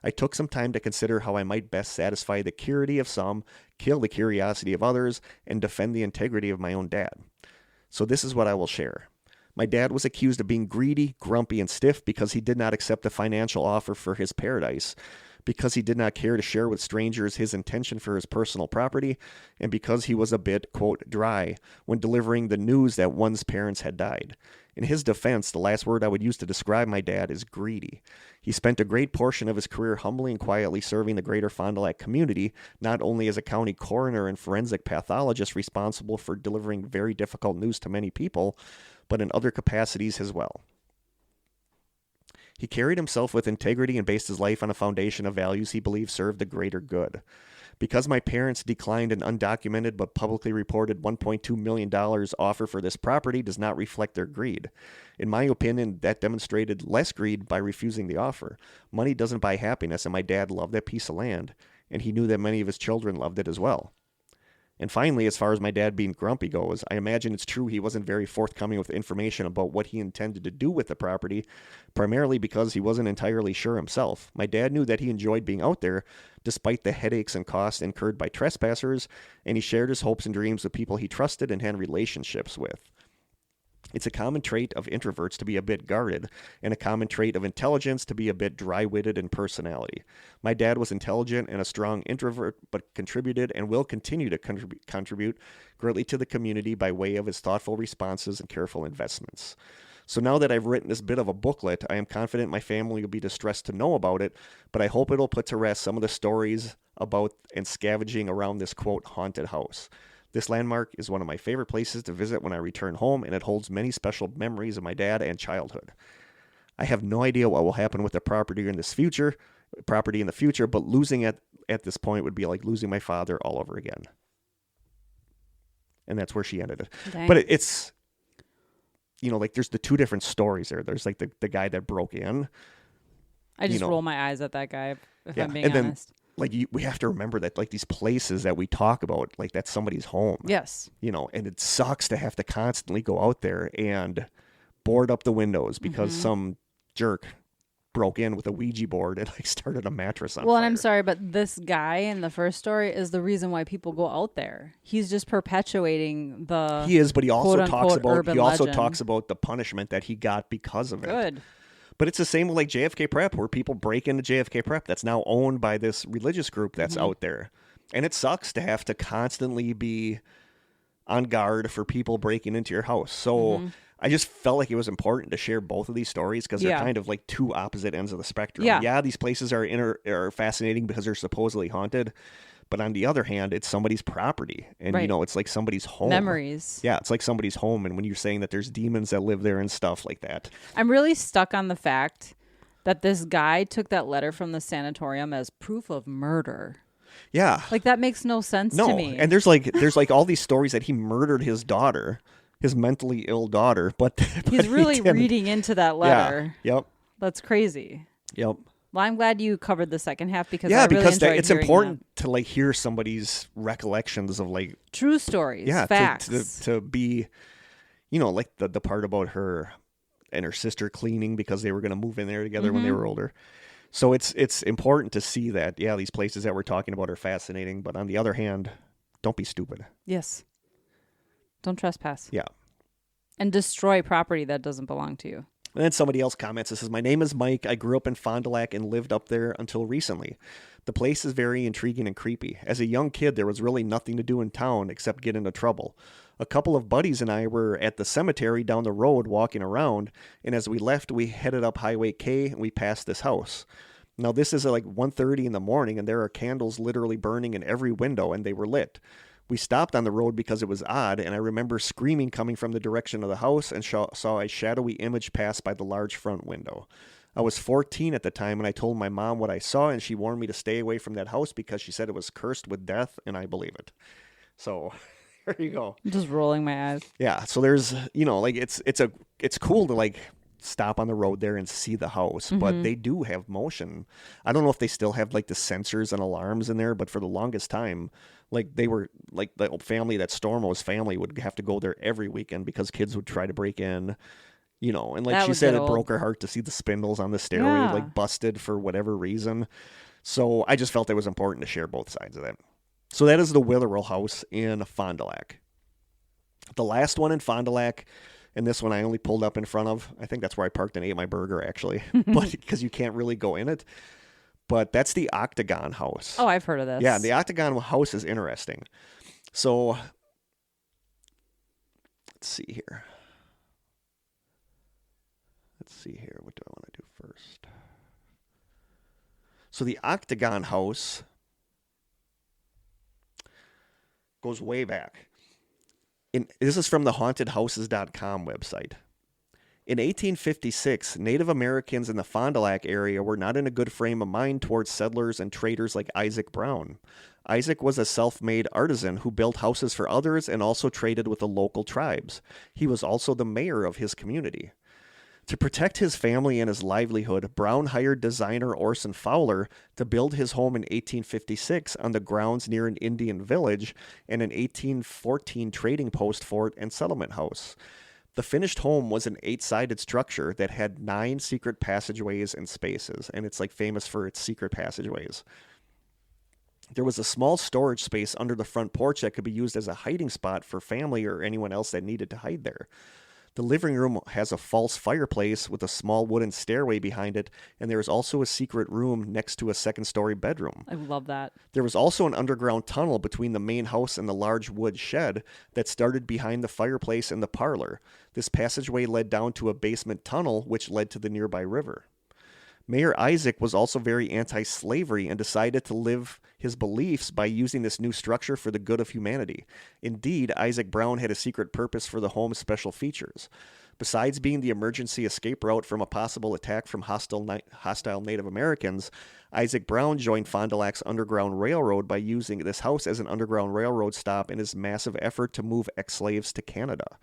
I took some time to consider how I might best satisfy the curiosity of some, kill the curiosity of others, and defend the integrity of my own dad. So this is what I will share. My dad was accused of being greedy, grumpy, and stiff because he did not accept a financial offer for his paradise, because he did not care to share with strangers his intention for his personal property, and because he was a bit, quote, dry when delivering the news that one's parents had died. In his defense, the last word I would use to describe my dad is greedy. He spent a great portion of his career humbly and quietly serving the greater Fond du Lac community, not only as a county coroner and forensic pathologist responsible for delivering very difficult news to many people, but in other capacities as well. He carried himself with integrity and based his life on a foundation of values he believed served the greater good. Because my parents declined an undocumented but publicly reported $1.2 million offer for this property does not reflect their greed. In my opinion, that demonstrated less greed by refusing the offer. Money doesn't buy happiness, and my dad loved that piece of land, and he knew that many of his children loved it as well. And finally, as far as my dad being grumpy goes, I imagine it's true he wasn't very forthcoming with information about what he intended to do with the property, primarily because he wasn't entirely sure himself. My dad knew that he enjoyed being out there, despite the headaches and costs incurred by trespassers, and he shared his hopes and dreams with people he trusted and had relationships with. It's a common trait of introverts to be a bit guarded, and a common trait of intelligence to be a bit dry-witted in personality. My dad was intelligent and a strong introvert, but contributed and will continue to contribute greatly to the community by way of his thoughtful responses and careful investments. So now that I've written this bit of a booklet, I am confident my family will be distressed to know about it, but I hope it'll put to rest some of the stories about and scavenging around this, quote, haunted house. This landmark is one of my favorite places to visit when I return home, and it holds many special memories of my dad and childhood. I have no idea what will happen with the property in the future, but losing it at this point would be like losing my father all over again. And that's where she ended it. Dang. But it's, like there's the two different stories there. There's like the guy that broke in. I just roll my eyes at that guy, if I'm being and honest. We have to remember that like these places that we talk about, like that's somebody's home. Yes. And it sucks to have to constantly go out there and board up the windows because some jerk broke in with a Ouija board and like started a mattress on fire. Well, and I'm sorry, but this guy in the first story is the reason why people go out there. He's just perpetuating the He is, but he also legend. talks about the punishment that he got because of it. Good. But it's the same with like JFK Prep, where people break into JFK Prep that's now owned by this religious group that's out there. And it sucks to have to constantly be on guard for people breaking into your house. So I just felt like it was important to share both of these stories because they're kind of like two opposite ends of the spectrum. Yeah, these places are fascinating because they're supposedly haunted. But on the other hand, it's somebody's property. And, it's like somebody's home. Memories. Yeah, it's like somebody's home. And when you're saying that there's demons that live there and stuff like that. I'm really stuck on the fact that this guy took that letter from the sanatorium as proof of murder. Yeah. Like, that makes no sense to me. And there's like all these stories that he murdered his daughter, his mentally ill daughter. But he's really reading into that letter. Yeah. Yep. That's crazy. Yep. Well, I'm glad you covered the second half because I really enjoyed it's important to like hear somebody's recollections of like true stories, facts. To be, like the part about her and her sister cleaning because they were going to move in there together when they were older. So it's important to see that these places that we're talking about are fascinating, but on the other hand, don't be stupid. Yes. Don't trespass. Yeah. And destroy property that doesn't belong to you. And then somebody else comments, it says, my name is Mike. I grew up in Fond du Lac and lived up there until recently. The place is very intriguing and creepy. As a young kid, there was really nothing to do in town except get into trouble. A couple of buddies and I were at the cemetery down the road walking around, and as we left, we headed up Highway K and we passed this house. Now, this is like 1:30 in the morning, and there are candles literally burning in every window, and they were lit. We stopped on the road because it was odd, and I remember screaming coming from the direction of the house and saw a shadowy image pass by the large front window. I was 14 at the time, and I told my mom what I saw, and she warned me to stay away from that house because she said it was cursed with death, and I believe it. So there you go. I'm just rolling my eyes. Yeah, so there's, like it's cool to like stop on the road there and see the house, but they do have motion. I don't know if they still have like the sensors and alarms in there, but for the longest time, like they were like the family that Stormo's family would have to go there every weekend because kids would try to break in, and like she said, it broke her heart to see the spindles on the stairway like busted for whatever reason. So I just felt it was important to share both sides of that. So that is the Witherell House in Fond du Lac. The last one in Fond du Lac, and this one I only pulled up in front of. I think that's where I parked and ate my burger, actually, but because you can't really go in it. But that's the Octagon House. Oh, I've heard of this. Yeah, the Octagon House is interesting. So, let's see here. What do I want to do first? So the Octagon House goes way back. This is from the hauntedhouses.com website. In 1856, Native Americans in the Fond du Lac area were not in a good frame of mind towards settlers and traders like Isaac Brown. Isaac was a self-made artisan who built houses for others and also traded with the local tribes. He was also the mayor of his community. To protect his family and his livelihood, Brown hired designer Orson Fowler to build his home in 1856 on the grounds near an Indian village and an 1814 trading post fort and settlement house. The finished home was an 8-sided structure that had 9 secret passageways and spaces, and it's like famous for its secret passageways. There was a small storage space under the front porch that could be used as a hiding spot for family or anyone else that needed to hide there. The living room has a false fireplace with a small wooden stairway behind it, and there is also a secret room next to a second-story bedroom. I love that. There was also an underground tunnel between the main house and the large wood shed that started behind the fireplace and the parlor. This passageway led down to a basement tunnel, which led to the nearby river. Mayor Isaac was also very anti-slavery and decided to live his beliefs by using this new structure for the good of humanity. Indeed, Isaac Brown had a secret purpose for the home's special features. Besides being the emergency escape route from a possible attack from hostile Native Americans, Isaac Brown joined Fond du Lac's Underground Railroad by using this house as an Underground Railroad stop in his massive effort to move ex-slaves to Canada.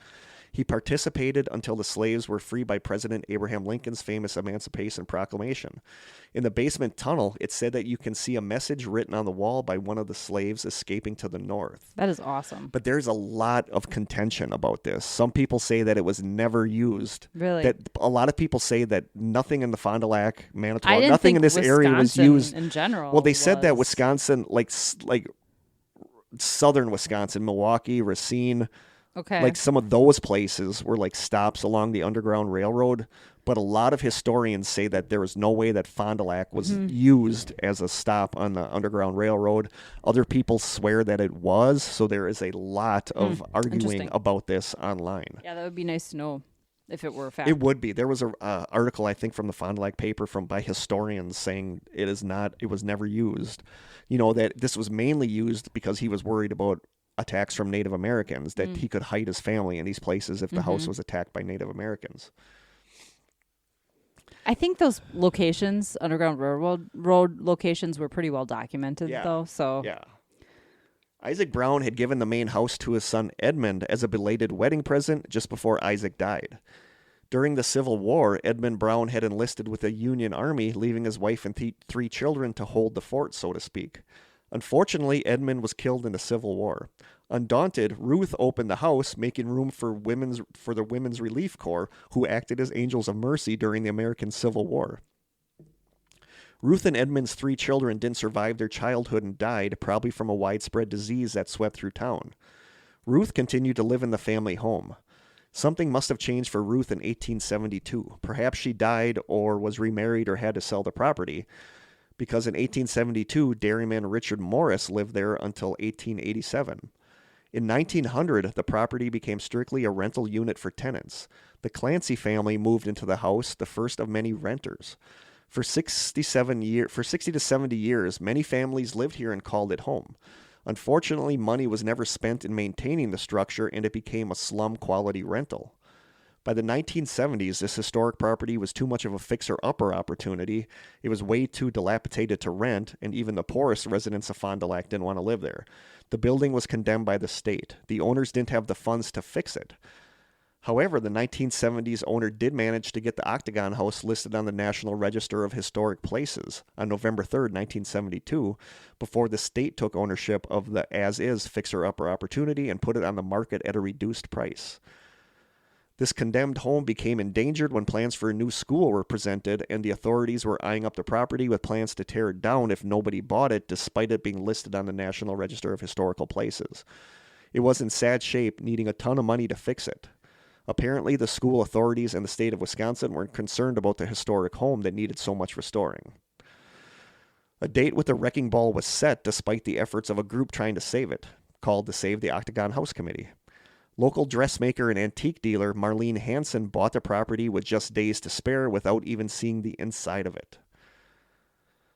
He participated until the slaves were freed by President Abraham Lincoln's famous Emancipation Proclamation. In the basement tunnel, it said that you can see a message written on the wall by one of the slaves escaping to the north. That is awesome. But there's a lot of contention about this. Some people say that it was never used. Really? That a lot of people say that nothing in the Fond du Lac, Manitowoc, I didn't nothing think in this area was Wisconsin used. in general. Well, they said that Wisconsin, like southern Wisconsin, Milwaukee, Racine, okay, like some of those places were like stops along the Underground Railroad, but a lot of historians say that there was no way that Fond du Lac was used as a stop on the Underground Railroad. Other people swear that it was, so there is a lot of arguing about this online. Yeah, that would be nice to know if it were a fact. It would be. There was a article, I think, from the Fond du Lac paper by historians saying it was never used. You know, that this was mainly used because he was worried about attacks from Native Americans, that he could hide his family in these places if the house was attacked by Native Americans. I think those locations, Underground Railroad locations, were pretty well documented, though. So yeah. Isaac Brown had given the main house to his son Edmund as a belated wedding present just before Isaac died. During the Civil War, Edmund Brown had enlisted with the Union Army, leaving his wife and 3 children to hold the fort, so to speak. Unfortunately, Edmund was killed in the Civil War. Undaunted, Ruth opened the house, making room for the Women's Relief Corps, who acted as angels of mercy during the American Civil War. Ruth and Edmund's 3 children didn't survive their childhood and died, probably from a widespread disease that swept through town. Ruth continued to live in the family home. Something must have changed for Ruth in 1872. Perhaps she died or was remarried or had to sell the property, because in 1872, dairyman Richard Morris lived there until 1887. In 1900, the property became strictly a rental unit for tenants. The Clancy family moved into the house, the first of many renters. For 60 to 70 years, many families lived here and called it home. Unfortunately, money was never spent in maintaining the structure, and it became a slum-quality rental. By the 1970s, this historic property was too much of a fixer-upper opportunity. It was way too dilapidated to rent, and even the poorest residents of Fond du Lac didn't want to live there. The building was condemned by the state. The owners didn't have the funds to fix it. However, the 1970s owner did manage to get the Octagon House listed on the National Register of Historic Places on November 3rd, 1972, before the state took ownership of the as-is fixer-upper opportunity and put it on the market at a reduced price. This condemned home became endangered when plans for a new school were presented, and the authorities were eyeing up the property with plans to tear it down if nobody bought it, despite it being listed on the National Register of Historical Places. It was in sad shape, needing a ton of money to fix it. Apparently, the school authorities and the state of Wisconsin were concerned about the historic home that needed so much restoring. A date with the wrecking ball was set despite the efforts of a group trying to save it, called the Save the Octagon House Committee. Local dressmaker and antique dealer Marlene Hansen bought the property with just days to spare without even seeing the inside of it.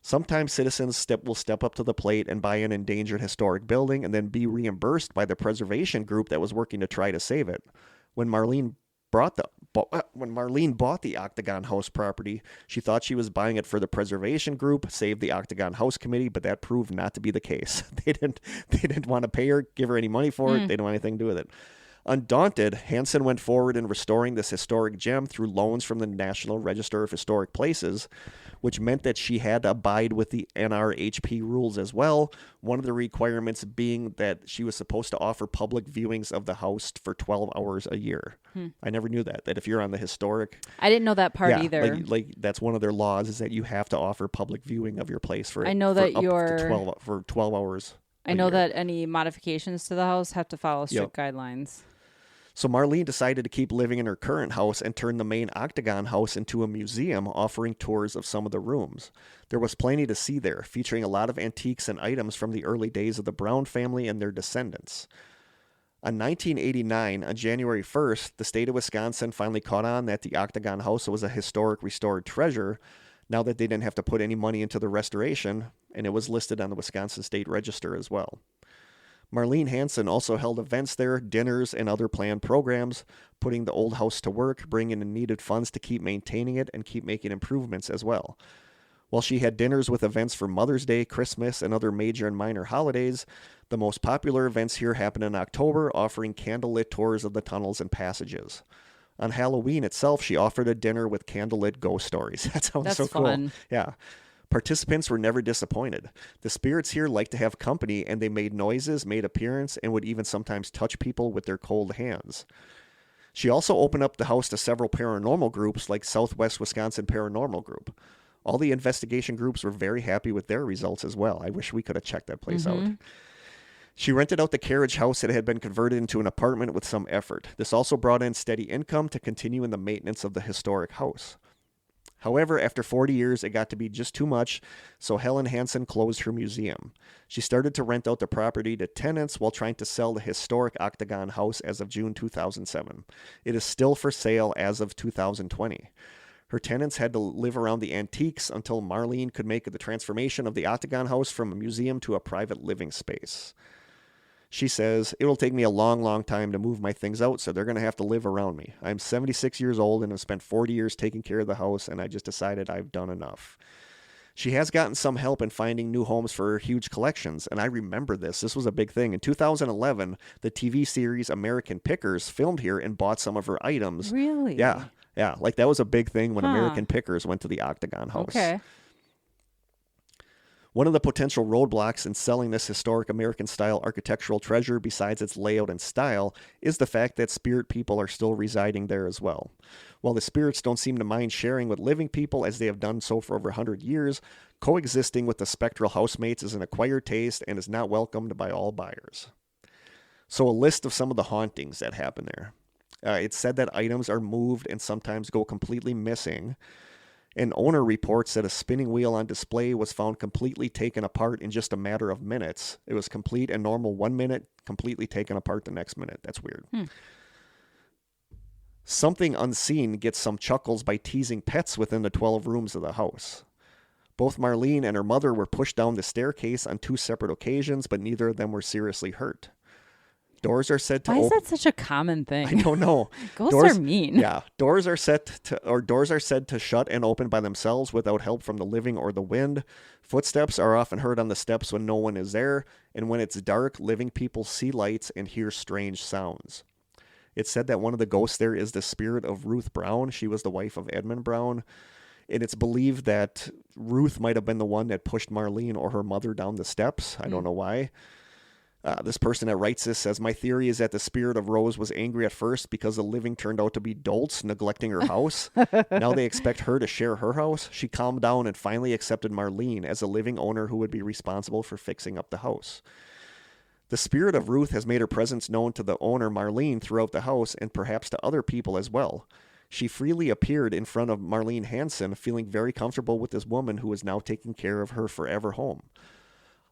Sometimes citizens will step up to the plate and buy an endangered historic building and then be reimbursed by the preservation group that was working to try to save it. When Marlene bought when Marlene bought the Octagon House property, she thought she was buying it for the preservation group, save the Octagon House Committee, but that proved not to be the case. They didn't want to pay her, give her any money for it. They didn't want anything to do with it. Undaunted, Hansen went forward in restoring this historic gem through loans from the National Register of Historic Places, which meant that she had to abide with the NRHP rules as well, one of the requirements being that she was supposed to offer public viewings of the house for 12 hours a year. I never knew that if you're on the historic... I didn't know that part either. Like that's one of their laws, is that you have to offer public viewing of your place for 12 hours. I know that any modifications to the house have to follow strict guidelines. So Marlene decided to keep living in her current house and turn the main Octagon house into a museum, offering tours of some of the rooms. There was plenty to see there, featuring a lot of antiques and items from the early days of the Brown family and their descendants. On 1989, on January 1st, the state of Wisconsin finally caught on that the Octagon house was a historic restored treasure, now that they didn't have to put any money into the restoration, and it was listed on the Wisconsin State Register as well. Marlene Hansen also held events there, dinners, and other planned programs, putting the old house to work, bringing in needed funds to keep maintaining it and keep making improvements as well. While she had dinners with events for Mother's Day, Christmas, and other major and minor holidays, the most popular events here happen in October, offering candlelit tours of the tunnels and passages. On Halloween itself, she offered a dinner with candlelit ghost stories. That sounds so cool. Fun. Yeah. Participants were never disappointed. The spirits here liked to have company, and they made noises, made appearance, and would even sometimes touch people with their cold hands. She also opened up the house to several paranormal groups like Southwest Wisconsin Paranormal Group. All the investigation groups were very happy with their results as well. I wish we could have checked that place out. She rented out the carriage house that had been converted into an apartment with some effort. This also brought in steady income to continue in the maintenance of the historic house. However, after 40 years, it got to be just too much, so Helen Hansen closed her museum. She started to rent out the property to tenants while trying to sell the historic Octagon house as of June 2007. It is still for sale as of 2020. Her tenants had to live around the antiques until Marlene could make the transformation of the Octagon house from a museum to a private living space. She says, "It will take me a long, long time to move my things out, so they're going to have to live around me. I'm 76 years old and have spent 40 years taking care of the house, and I just decided I've done enough." She has gotten some help in finding new homes for her huge collections, and I remember this. This was a big thing. In 2011, the TV series American Pickers filmed here and bought some of her items. Really? Yeah. Like that was a big thing when American Pickers went to the Octagon house. Okay. One of the potential roadblocks in selling this historic American-style architectural treasure, besides its layout and style, is the fact that spirit people are still residing there as well. While the spirits don't seem to mind sharing with living people, as they have done so for over 100 years, coexisting with the spectral housemates is an acquired taste and is not welcomed by all buyers. So a list of some of the hauntings that happen there. It's said that items are moved and sometimes go completely missing. An owner reports that a spinning wheel on display was found completely taken apart in just a matter of minutes. It was complete and normal 1 minute, completely taken apart the next minute. That's weird. Something unseen gets some chuckles by teasing pets within the 12 rooms of the house. Both Marlene and her mother were pushed down the staircase on 2 separate occasions, but neither of them were seriously hurt. Doors are said to Why is that such a common thing? I don't know. Ghosts are mean. Yeah. Doors are said to shut and open by themselves without help from the living or the wind. Footsteps are often heard on the steps when no one is there, and when it's dark, living people see lights and hear strange sounds. It's said that one of the ghosts there is the spirit of Ruth Brown. She was the wife of Edmund Brown. And it's believed that Ruth might have been the one that pushed Marlene or her mother down the steps. I don't know why. This person that writes this says, "My theory is that the spirit of Rose was angry at first because the living turned out to be dolts neglecting her house. Now they expect her to share her house. She calmed down and finally accepted Marlene as a living owner who would be responsible for fixing up the house. The spirit of Ruth has made her presence known to the owner Marlene throughout the house and perhaps to other people as well. She freely appeared in front of Marlene Hansen, feeling very comfortable with this woman who is now taking care of her forever home.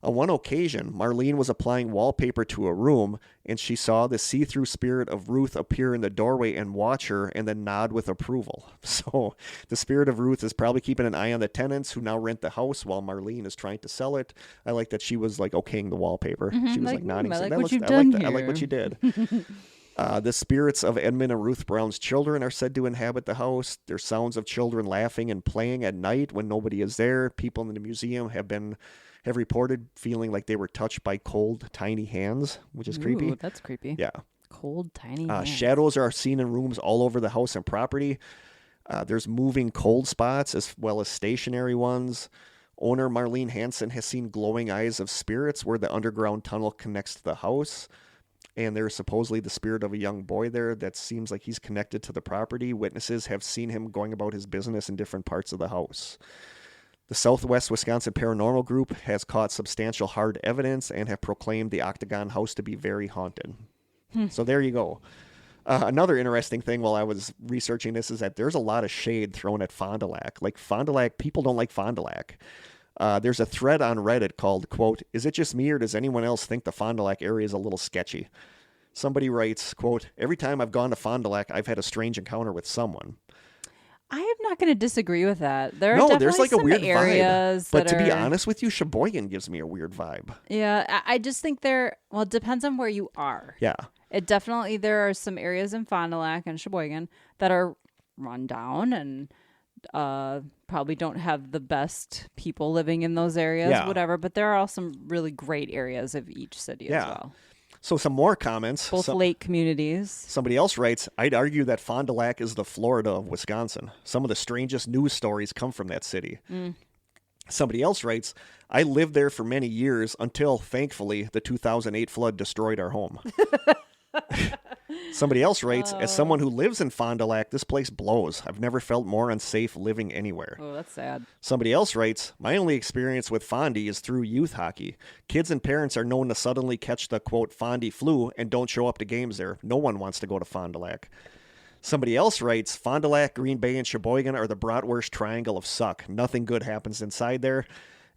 On one occasion, Marlene was applying wallpaper to a room, and she saw the see-through spirit of Ruth appear in the doorway and watch her and then nod with approval. So the spirit of Ruth is probably keeping an eye on the tenants who now rent the house while Marlene is trying to sell it. I like that she was like okaying the wallpaper. She was like nodding. I like saying, what you've done here. I like what you did. The spirits of Edmund and Ruth Brown's children are said to inhabit the house. There's sounds of children laughing and playing at night when nobody is there. People in the museum have reported feeling like they were touched by cold, tiny hands, which is creepy. That's creepy. Yeah. Cold, tiny hands. Shadows are seen in rooms all over the house and property. There's moving cold spots as well as stationary ones. Owner Marlene Hansen has seen glowing eyes of spirits where the underground tunnel connects to the house. And there's supposedly the spirit of a young boy there that seems like he's connected to the property. Witnesses have seen him going about his business in different parts of the house. The Southwest Wisconsin Paranormal Group has caught substantial hard evidence and have proclaimed the Octagon House to be very haunted. So there you go. Another interesting thing while I was researching this is that there's a lot of shade thrown at Fond du Lac. Like Fond du Lac, people don't like Fond du Lac. There's a thread on Reddit called, quote, "Is it just me or does anyone else think the Fond du Lac area is a little sketchy?" Somebody writes, quote, "Every time I've gone to Fond du Lac, I've had a strange encounter with someone." I am not going to disagree with that. There are definitely there's like a weird areas vibe. But to be are... honest with you, Sheboygan gives me a weird vibe. Yeah, I just think it depends on where you are. Yeah. There are some areas in Fond du Lac and Sheboygan that are run down and probably don't have the best people living in those areas, whatever. But there are also some really great areas of each city as well. So some more comments. Both lake communities. Somebody else writes, "I'd argue that Fond du Lac is the Florida of Wisconsin. Some of the strangest news stories come from that city." Somebody else writes, "I lived there for many years until, thankfully, the 2008 flood destroyed our home." Somebody else writes, "As someone who lives in Fond du Lac, this place blows. I've never felt more unsafe living anywhere." Oh, that's sad. Somebody else writes, "My only experience with Fondy is through youth hockey. Kids and parents are known to suddenly catch the, quote, Fondy flu and don't show up to games there. No one wants to go to Fond du Lac." Somebody else writes, "Fond du Lac, Green Bay, and Sheboygan are the bratwurst triangle of suck. Nothing good happens inside there."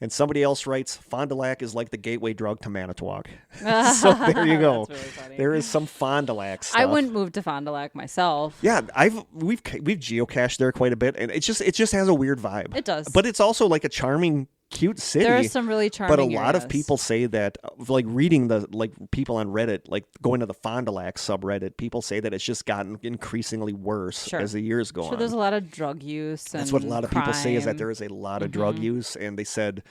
And somebody else writes, "Fond du Lac is like the gateway drug to Manitowoc." So there you go. That's really funny. There is some Fond du Lac stuff. I wouldn't move to Fond du Lac myself. Yeah, we've geocached there quite a bit, and it just has a weird vibe. It does, but it's also like a charming, cute city. There are some really charming. But a lot of people say that, like reading people on Reddit, like going to the Fond du Lac subreddit, people say that it's just gotten increasingly worse as the years go on. There's a lot of drug use. That's what a lot of people say, is that there is a lot of drug use, and they said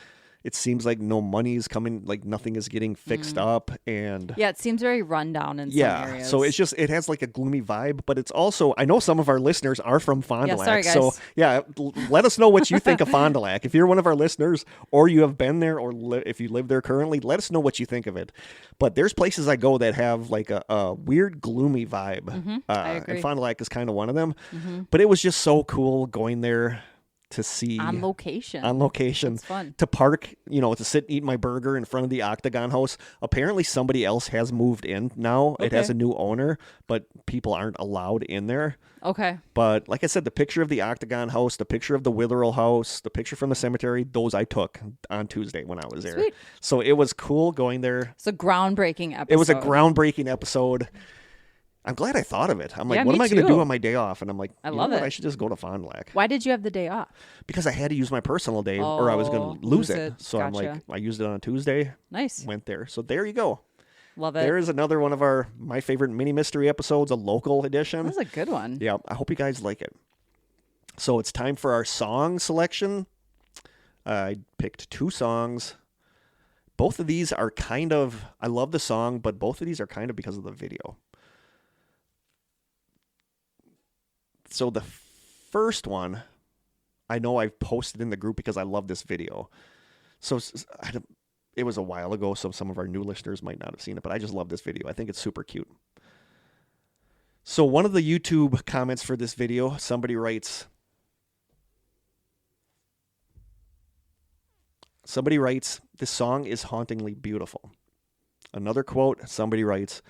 it seems like no money is coming, like nothing is getting fixed up, and it seems very rundown in some areas. So it has like a gloomy vibe, but it's also, I know some of our listeners are from Fond du Lac, sorry, guys. so let us know what you think of Fond du Lac. If you're one of our listeners, or you have been there, or if you live there currently, let us know what you think of it. But there's places I go that have like a weird gloomy vibe. I agree. And Fond du Lac is kind of one of them. But it was just so cool going there to see on location. It's fun to park, to sit and eat my burger in front of the Octagon House. Apparently somebody else has moved in now. Okay. It has a new owner, but people aren't allowed in there. Okay. But like I said, the picture of the Octagon House, the picture of the Witherell House, the picture from the cemetery, those I took on Tuesday when I was there. Sweet. So it was cool going there. It's a groundbreaking episode. It was a groundbreaking episode. I'm glad I thought of it. I'm like, what am I going to do on my day off? And I'm like, I love it. I should just go to Fond du Lac. Why did you have the day off? Because I had to use my personal day or I was going to lose it. So I'm like, I used it on a Tuesday. Nice. Went there. So there you go. Love it. There is another one of my favorite mini mystery episodes, a local edition. That was a good one. Yeah. I hope you guys like it. So it's time for our song selection. I picked 2 songs. Both of these are I love the song, but both of these are kind of because of the video. So the first one, I know I've posted in the group because I love this video. So it was a while ago, so some of our new listeners might not have seen it, but I just love this video. I think it's super cute. So one of the YouTube comments for this video, somebody writes, "This song is hauntingly beautiful." Another quote, somebody writes,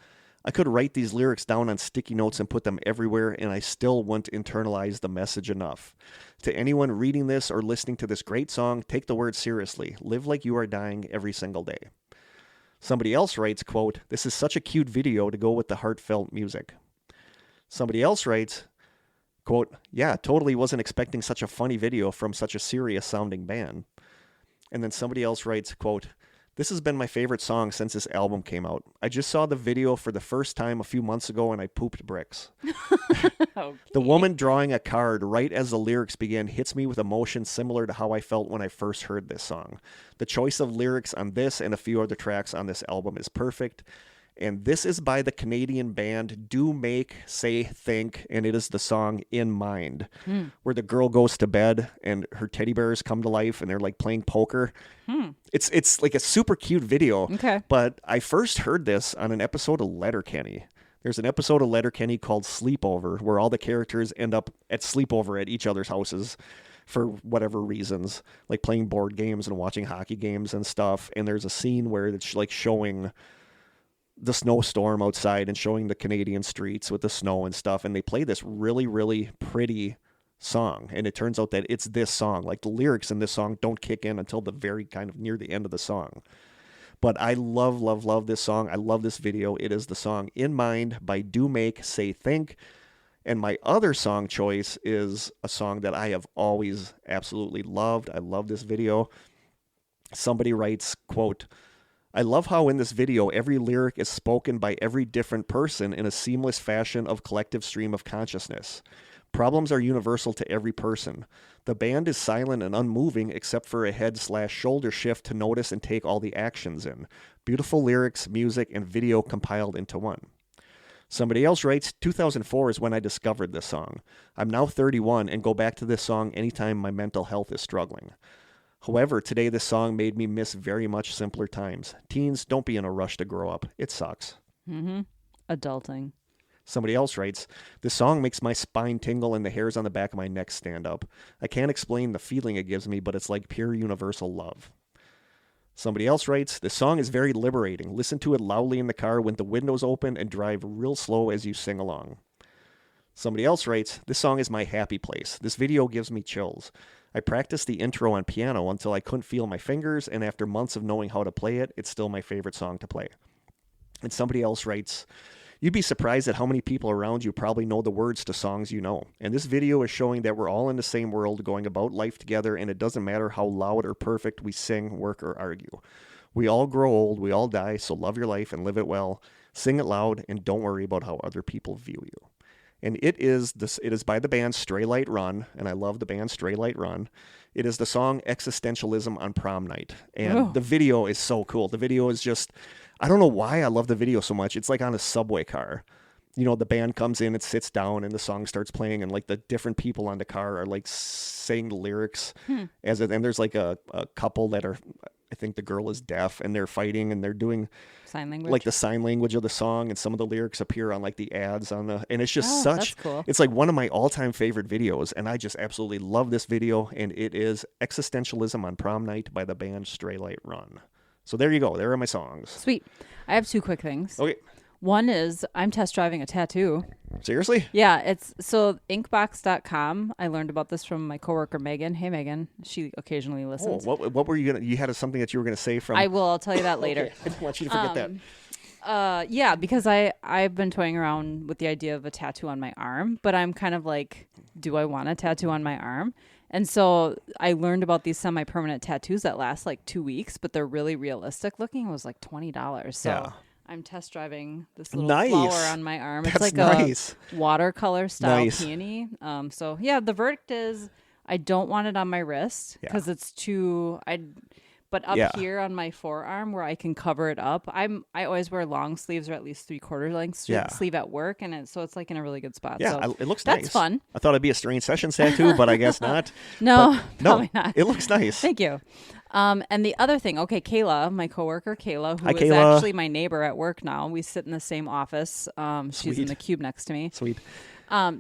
"I could write these lyrics down on sticky notes and put them everywhere, and I still wouldn't internalize the message enough. To anyone reading this or listening to this great song, take the words seriously. Live like you are dying every single day." Somebody else writes, quote, "This is such a cute video to go with the heartfelt music." Somebody else writes, quote, "Yeah, totally wasn't expecting such a funny video from such a serious sounding band." And then somebody else writes, quote, This has been my favorite song since this album came out. I just saw the video for the first time a few months ago and I pooped bricks. Okay. The woman drawing a card right as the lyrics begin hits me with emotion similar to how I felt when I first heard this song. The choice of lyrics on this and a few other tracks on this album is perfect. And this is by the Canadian band Do Make, Say, Think, and it is the song In Mind, where the girl goes to bed and her teddy bears come to life and they're like playing poker. It's like a super cute video. Okay. But I first heard this on an episode of Letterkenny. There's an episode of Letterkenny called Sleepover, where all the characters end up at sleepover at each other's houses for whatever reasons, like playing board games and watching hockey games and stuff. And there's a scene where it's like showing the snowstorm outside and showing the Canadian streets with the snow and stuff. And they play this really, really pretty song. And it turns out that it's this song. Like the lyrics in this song don't kick in until the very kind of near the end of the song. But I love, love, love this song. I love this video. It is the song In Mind by Do Make, Say, Think. And my other song choice is a song that I have always absolutely loved. I love this video. Somebody writes, quote, I love how in this video every lyric is spoken by every different person in a seamless fashion of collective stream of consciousness. Problems are universal to every person. The band is silent and unmoving except for a head/shoulder shift to notice and take all the actions in. Beautiful lyrics, music, and video compiled into one. Somebody else writes, 2004 is when I discovered this song. I'm now 31 and go back to this song anytime my mental health is struggling. However, today this song made me miss very much simpler times. Teens, don't be in a rush to grow up. It sucks. Adulting. Somebody else writes, this song makes my spine tingle and the hairs on the back of my neck stand up. I can't explain the feeling it gives me, but it's like pure universal love. Somebody else writes, this song is very liberating. Listen to it loudly in the car when the window's open and drive real slow as you sing along. Somebody else writes, this song is my happy place. This video gives me chills. I practiced the intro on piano until I couldn't feel my fingers, and after months of knowing how to play it, it's still my favorite song to play. And somebody else writes, you'd be surprised at how many people around you probably know the words to songs you know. And this video is showing that we're all in the same world going about life together, and it doesn't matter how loud or perfect we sing, work, or argue. We all grow old, we all die, so love your life and live it well. Sing it loud, and don't worry about how other people view you. And it is by the band Stray Light Run, and I love the band Stray Light Run. It is the song Existentialism on Prom Night. And the video is so cool. The video is just, I don't know why I love the video so much. It's like on a subway car. You know, the band comes in, it sits down, and the song starts playing, and like the different people on the car are like saying the lyrics. And there's like a couple that are, I think the girl is deaf, and they're fighting, and they're doing Sign language. like the sign language of the song, and some of the lyrics appear on like the ads on the, and it's just that's cool. It's like one of my all-time favorite videos, and I just absolutely love this video, and it is Existentialism on Prom Night by the band Stray Light Run. So there you go. There are my songs. Sweet. I have two quick things. Okay. One is I'm test driving a tattoo. Seriously? Yeah, it's so inkbox.com. I learned about this from my coworker Megan. Hey Megan, she occasionally listens. What were you gonna? You had something that you were gonna say from? I'll tell you that later. Okay. I didn't want you to forget that. Yeah, because I've been toying around with the idea of a tattoo on my arm, but I'm kind of like, do I want a tattoo on my arm? And so I learned about these semi-permanent tattoos that last like 2 weeks, but they're really realistic looking. It was like $20. So Yeah. I'm test driving this little Nice. flower on my arm. That's It's like nice. a watercolor style Nice. peony. So yeah, the verdict is I don't want it on my wrist because it's too. But up here on my forearm where I can cover it up, I always wear long sleeves or at least 3/4 length sleeve at work, and so it's like in a really good spot. Yeah, so it looks nice. That's fun. I thought it'd be a strange sessions tattoo, but I guess not. No, No, probably not. it looks nice. Thank you. And the other thing, okay, Kayla, my coworker Kayla, who Hi, is Kayla. actually my neighbor at work now. We sit in the same office. She's in Sweet. the cube next to me. Sweet.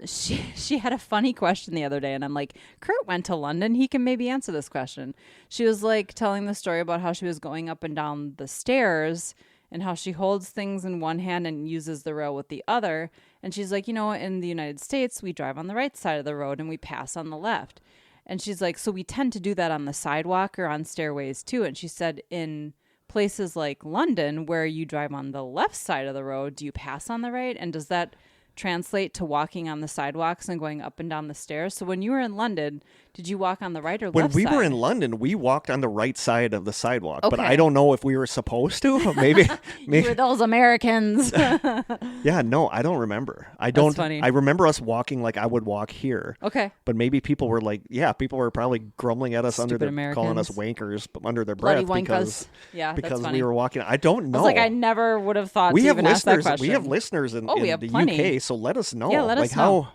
She had a funny question the other day, and I'm like, Kurt went to London. He can maybe answer this question. She was like telling the story about how she was going up and down the stairs and how she holds things in one hand and uses the rail with the other. And she's like, in the United States, we drive on the right side of the road and we pass on the left. And she's like, so we tend to do that on the sidewalk or on stairways too. And she said in places like London where you drive on the left side of the road, do you pass on the right? And does that translate to walking on the sidewalks and going up and down the stairs? So when you were in London, Did you walk on the right or When left we side? were in London, we walked on the right side of the sidewalk, but Okay. I don't know if we were supposed to. Maybe. You were those Americans. Yeah, no, I don't remember. I don't. funny. I remember us walking like I would walk here. Okay. But maybe people were like, people were probably grumbling at us Stupid calling us Americans. wankers under their Bloody breath wankas. Yeah, that's because funny. we were walking. I don't know. I was like, I never would have thought we to have even ask that listeners. question. We have listeners in we have the plenty. UK, so let us know. Yeah, let us like know. how.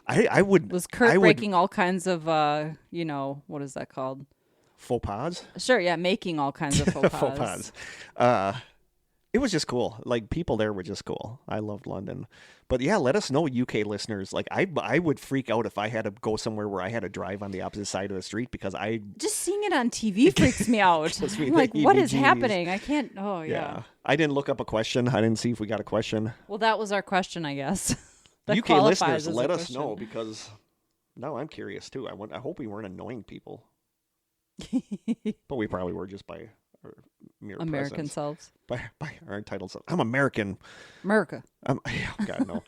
I would. Was Kurt I would, breaking all kinds of, what is that called? faux pas? Sure, yeah, making all kinds of faux pas. Faux pas. It was just cool. Like, people there were just cool. I loved London. But yeah, let us know, UK listeners. Like, I would freak out if I had to go somewhere where I had to drive on the opposite side of the street because Just seeing it on TV freaks me out. Gives me I'm the like, what is heebie-jeebies. happening? I can't. Oh, yeah. I didn't look up a question. I didn't see if we got a question. Well, that was our question, I guess. That UK qualifies listeners, as a let us question. know because now I'm curious too. I hope we weren't annoying people. But we probably were just by our mere American presence. selves. By our entitled self. I'm American. America. Oh, God, no.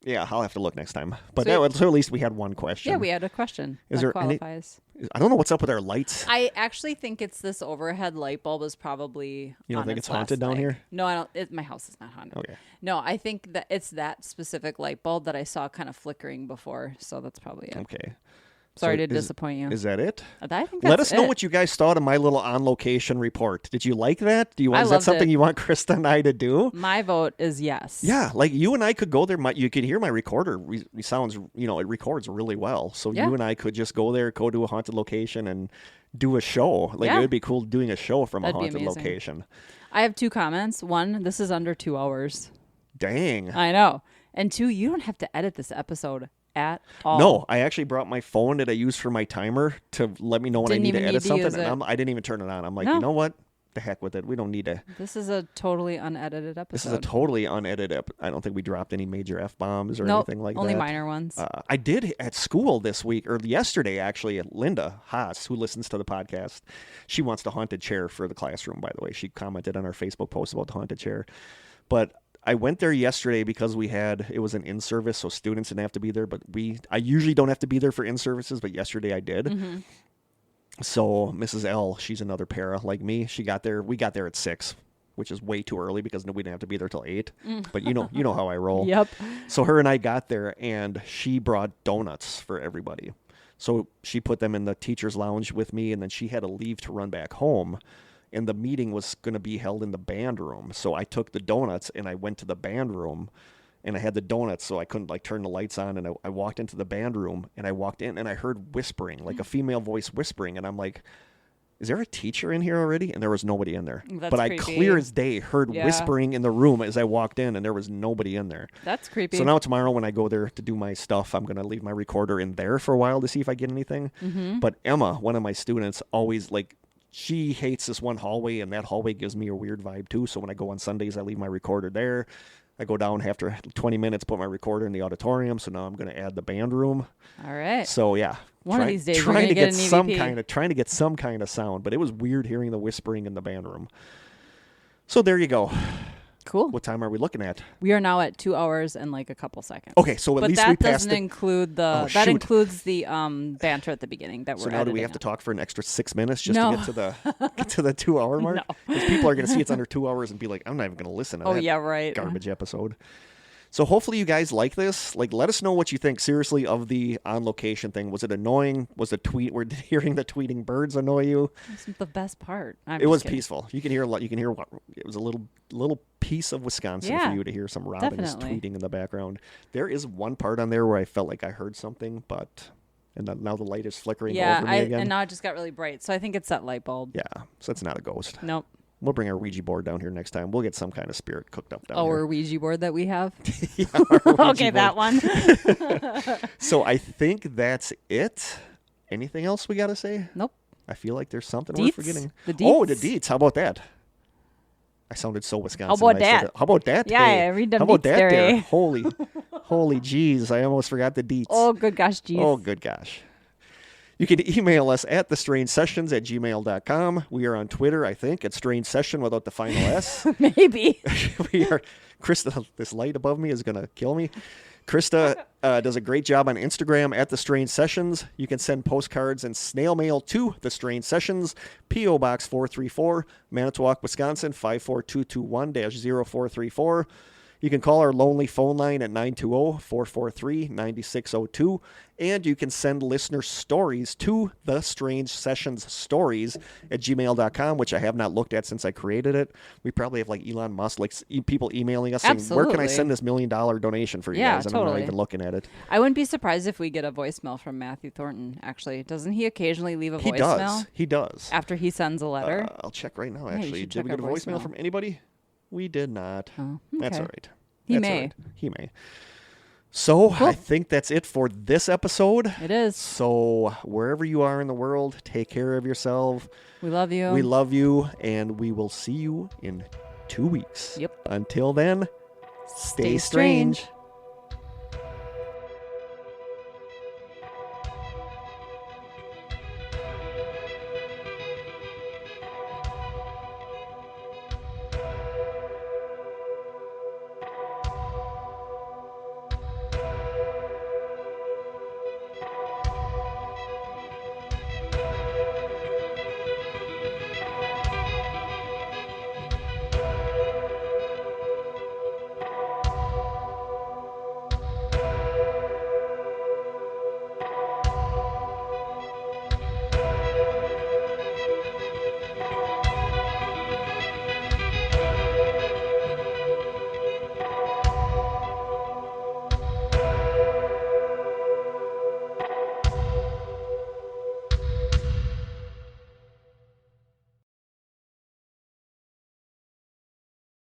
Yeah, I'll have to look next time. But Sweet. so at least we had one question. Yeah, we had a question. Is that there any- qualifies. I don't know what's up with our lights. I actually think it's this overhead light bulb is probably. You don't on think its it's haunted last down leg. here? No, I don't. My house is not haunted. Okay. No, I think that it's that specific light bulb that I saw kind of flickering before, so that's probably it. Okay. Sorry So to disappoint you. Is that it? I think Let that's us know it. what you guys thought of my little on-location report. Did you like that? Is that loved something it. you want Krista and I to do? My vote is yes. Yeah, like you and I could go there. You could hear my recorder sounds, it records really well. So Yeah. you and I could just go there, go to a haunted location and do a show. Like Yeah. it would be cool doing a show from That'd a be haunted amazing. location. I have two comments. One, this is under 2 hours. Dang. I know. And two, you don't have to edit this episode at all. No, I actually brought my phone that I use for my timer to let me know when Didn't I need even to edit need to use something. And it. I didn't even turn it on. I'm like, No. you know what? The heck with it. We don't need to. This is a totally unedited episode. This is a totally unedited. I don't think we dropped any major F-bombs or Nope, anything like only that. minor ones. I did at school this week, or yesterday actually, Linda Haas, who listens to the podcast, she wants the haunted chair for the classroom, by the way. She commented on our Facebook post about the haunted chair. But I went there yesterday because it was an in-service, so students didn't have to be there, but I usually don't have to be there for in-services, but yesterday I did. Mm-hmm. So Mrs. L, she's another para like me. We got there at 6, which is way too early because we didn't have to be there till 8. But you know how I roll. Yep. So her and I got there, and she brought donuts for everybody. So she put them in the teacher's lounge with me, and then she had to leave to run back home. And the meeting was going to be held in the band room. So I took the donuts, and I went to the band room, and I had the donuts, so I couldn't turn the lights on. And I walked into the band room, and I walked in, and I heard whispering, like a female voice whispering. And I'm like, is there a teacher in here already? And there was nobody in there. That's but I creepy. clear as day heard Yeah. whispering in the room as I walked in, and there was nobody in there. That's creepy. So now tomorrow when I go there to do my stuff, I'm going to leave my recorder in there for a while to see if I get anything. Mm-hmm. But Emma, one of my students, always she hates this one hallway, and that hallway gives me a weird vibe too. So when I go on Sundays, I leave my recorder there. I go down after 20 minutes, put my recorder in the auditorium. So now I'm going to add the band room. All right. So yeah, One of these days, we're trying gonna to get get an EVP. trying to get some kind of sound. But it was weird hearing the whispering in the band room. So there you go. Cool. What time are we looking at? We are now at 2 hours and like a couple seconds. Okay, so at but least that we passed doesn't it. include Oh, that shoot. includes the banter at the beginning that So we're now do we editing have to out. talk for an extra 6 minutes just No. to get to the 2 hour mark? No. Because people are going to see it's under 2 hours and be like, I'm not even going to listen to Oh that yeah, right. garbage episode. So hopefully you guys like this. Let us know what you think seriously of the on location thing. Was it annoying? Was the hearing the tweeting birds annoy you? That's the best part. It was peaceful. You can hear a lot. You can hear it was a little piece of Wisconsin Yeah, for you to hear some robins definitely. tweeting in the background. There is one part on there where I felt like I heard something, and now the light is flickering Yeah, over me again. and now it just got really bright. So I think it's that light bulb. Yeah, so it's not a ghost. Nope. We'll bring our Ouija board down here next time. We'll get some kind of spirit cooked up down Our here. Ouija board that we have. Yeah, our Ouija Okay, board. that one. So I think that's it. Anything else we got to say? Nope. I feel like there's something Deets? we're forgetting. The Oh, the deets? deets. How about that? I sounded so Wisconsin. How about when I said that? it. How about that? Yeah, Hey, read them How about deets that there, there? eh? Holy jeez. I almost forgot the deets. Oh, good gosh, geez. Oh, good gosh. You can email us at thestrangesessions@gmail.com. We are on Twitter, I think, at Strange Session without the final S. Maybe. We are. Krista, this light above me is going to kill me. Krista does a great job on Instagram at The Strange Sessions. You can send postcards and snail mail to The Strange Sessions, P.O. Box 434, Manitowoc, Wisconsin 54221-0434. You can call our lonely phone line at 920-443-9602. And you can send listener stories to the Strange Sessions Stories at gmail.com, which I have not looked at since I created it. We probably have like Elon Musk, like people emailing us saying, where can I send this $1 million donation for you guys? And totally. I'm not even looking at it. I wouldn't be surprised if we get a voicemail from Matthew Thornton, actually. Doesn't he occasionally leave a voicemail? He does. After he sends a letter? I'll check right now, actually. Did we get a voicemail from anybody? We did not. Oh, okay. That's all right. He may. Right. He may. So cool. I think that's it for this episode. It is. So wherever you are in the world, take care of yourself. We love you. We love you, and we will see you in 2 weeks. Yep. Until then, stay strange.